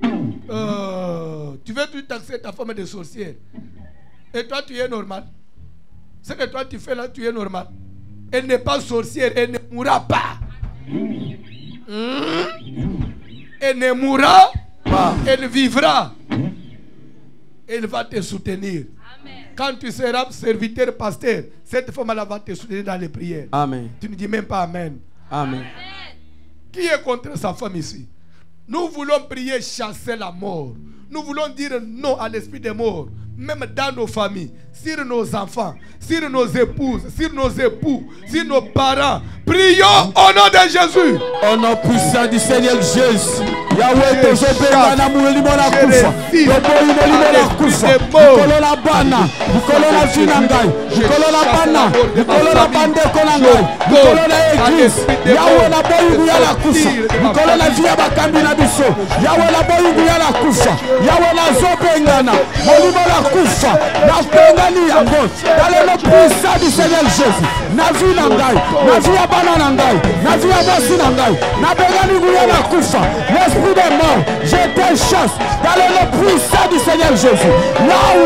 Tu veux tout taxer ta femme de sorcière. Et toi, tu es normal. Ce que toi, tu fais là, tu es normal. Elle n'est pas sorcière. Elle ne mourra pas. Elle ne mourra pas. Elle vivra. Elle va te soutenir. Amen. Quand tu seras serviteur, pasteur, cette femme-là va te soutenir dans les prières. Amen. Tu ne dis même pas Amen. Amen. Amen. Qui est contre sa femme ici? Nous voulons prier, chasser la mort. Nous voulons dire non à l'esprit des morts. Même dans nos familles, sur nos enfants, sur nos épouses, sur nos époux, sur nos parents. Prions au nom de Jésus. Au nom puissant du Seigneur Jésus. Yahweh, tozobengana mulimo na kufa. Toboyimo limona kufa. Nikolo la bana, nikolo la fina ngai, nikolo la bana, nikolo la bandeko na ngai, nikolo la église. Yahweh la boyingu ya la kufa. Nikolo la via bakambi na biso. Yahweh la boyingu ya la kufa. Yahweh la zobengana mulimo la kufa. Na pengani yango. Dans le nom puissant du Seigneur Jésus. Na vie na ngai, na vie ya bana na ngai, na vie ya basi na ngai. Na pengani nguya la kufa. esprit de mort, je te chasse dans le nom puissant du Seigneur Jésus. Là où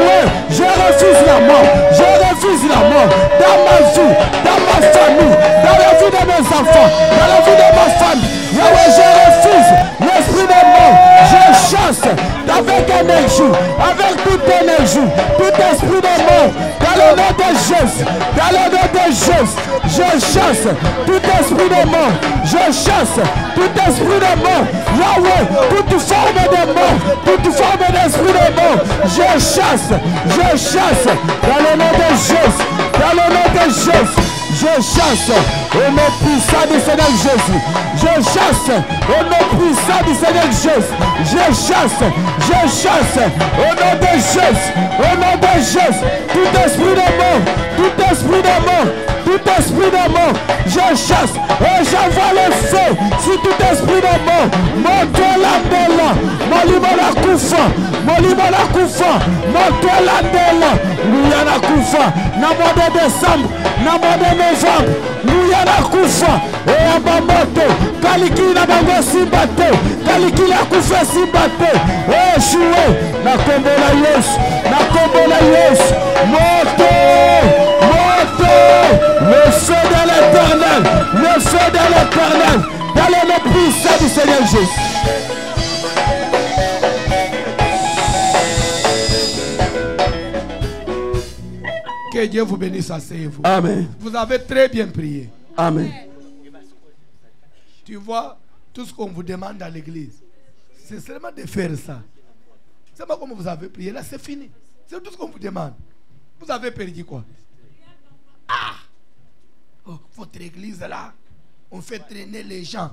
je refuse la mort, je refuse la mort dans ma vie, dans ma famille, dans la vie de mes enfants, dans la vie de ma femme. Yahweh, je refuse l'esprit de mort, je chasse avec énergie, avec toute énergie, tout esprit de mort, dans le nom de Jésus, dans le nom de Jésus, je chasse tout esprit de mort, je chasse tout esprit de mort, Yahweh, toute forme de mort, toute forme d'esprit de mort, je chasse, dans le nom de Jésus, dans le nom de Jésus, je chasse au nom puissant du Seigneur Jésus, je chasse au nom puissant du Seigneur Jésus, je chasse au nom de Jésus, au nom de Jésus, tout esprit de mort, tout esprit de mort, tout esprit de mort, je chasse et j'envoie le feu sur tout esprit de mort. Mon la bella, mon limona koufa, mon limona koufa, mon la bella, Luyana koufa, na mois de décembre, na mois de novembre, Luyana koufa, et en bamoto, Kaliki na bango simbate, Kaliki la koufa simbate, et choué, na kombo la yes, moto, le feu de l'éternel, dans le nom puissant du Seigneur Jésus. Que Dieu vous bénisse, asseyez-vous. Amen. Vous avez très bien prié. Amen. Tu vois, tout ce qu'on vous demande à l'église, c'est seulement de faire ça. C'est pas comme vous avez prié, là c'est fini. C'est tout ce qu'on vous demande. Vous avez perdu quoi? Oh, votre église là, on fait traîner les gens.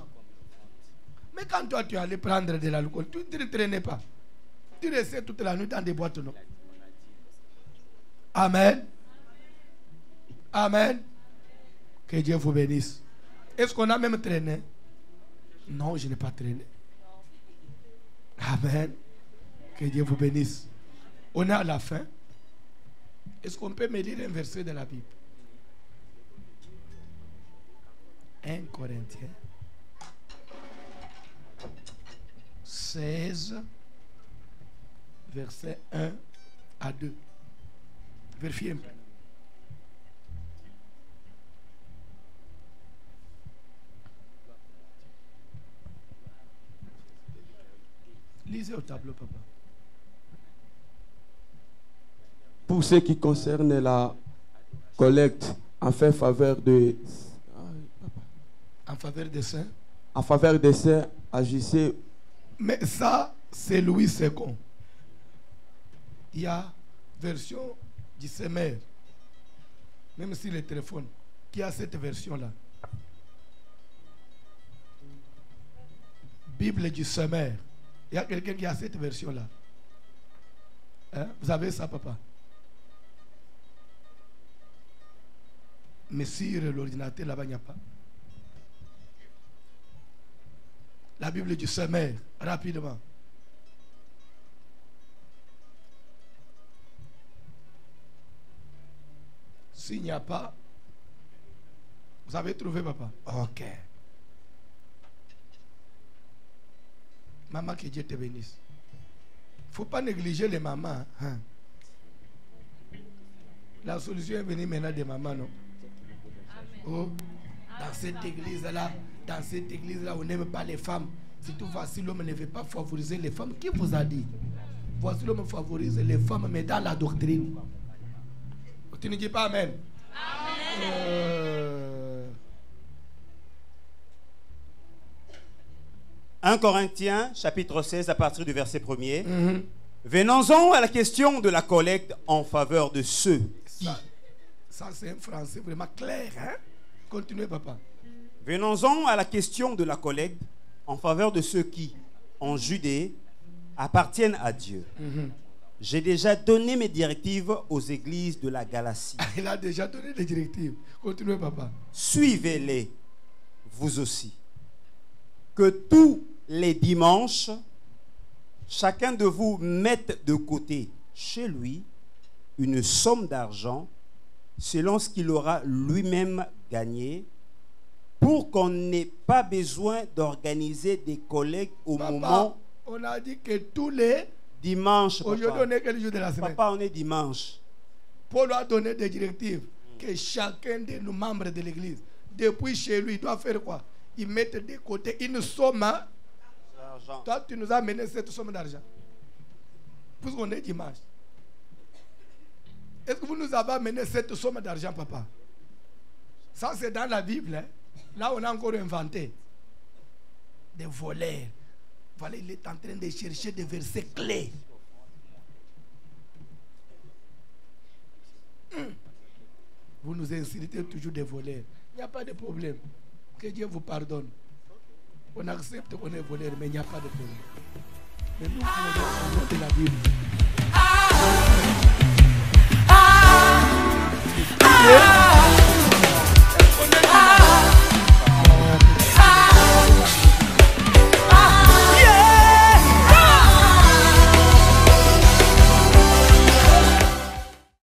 Mais quand toi tu allais prendre de l'alcool, tu ne te traînais pas. Tu restais toute la nuit dans des boîtes non. Amen. Amen. Que Dieu vous bénisse. Est-ce qu'on a même traîné? Non, je n'ai pas traîné. Amen. Que Dieu vous bénisse. On est à la fin. Est-ce qu'on peut me dire un verset de la Bible? 1 Corinthiens 16, verset 1 à 2. Vérifiez un peu. Lisez au tableau, papa. Pour ce qui concerne la collecte en faveur de... En faveur des saints. En faveur des saints, agissez. Mais ça, c'est Louis II. Il y a version du Semer. Même si le téléphone, qui a cette version-là. Bible du Semer. Il y a quelqu'un qui a cette version-là. Hein? Vous avez ça, papa? Mais sur l'ordinateur, là-bas, il n'y a pas. La Bible du Semer, rapidement. S'il n'y a pas, vous avez trouvé, papa? Ok. Maman, que Dieu te bénisse. Il ne faut pas négliger les mamans. Hein? La solution est venue maintenant des mamans, non? Oh, dans cette église-là, on n'aime pas les femmes. C'est tout facile, l'homme ne veut pas favoriser les femmes. Qui vous a dit? Voici l'homme favorise les femmes, mais dans la doctrine. Tu ne dis pas amen? Amen. 1 Corinthiens, chapitre 16, à partir du verset 1er. Venons-en à la question de la collecte en faveur de ceux qui... Ça c'est un français vraiment clair, hein? Continuez, papa. Venons-en à la question de la collecte en faveur de ceux qui, en Judée, appartiennent à Dieu. J'ai déjà donné mes directives aux églises de la Galatie. Il a déjà donné des directives. Continuez, papa. Suivez-les, vous aussi. Que tous les dimanches, chacun de vous mette de côté chez lui une somme d'argent selon ce qu'il aura lui-même gagné, pour qu'on n'ait pas besoin d'organiser des collègues au moment. On a dit que tous les dimanches. Aujourd'hui, on est quel jour de la semaine? Papa, on est dimanche. Paul a donné des directives que chacun de nos membres de l'église, depuis chez lui, doit faire quoi? Il met de côté une somme. D'argent. Toi, tu nous as amené cette somme d'argent. Puisqu'on est dimanche. Est-ce que vous nous avez amené cette somme d'argent, papa? Ça, c'est dans la Bible. Hein? Là, on a encore inventé des voleurs. Voilà, il est en train de chercher des versets clés. Vous nous insultez toujours des voleurs. Il n'y a pas de problème. Que Dieu vous pardonne. On accepte qu'on est voleur, mais il n'y a pas de problème. Mais nous, on est de la Bible.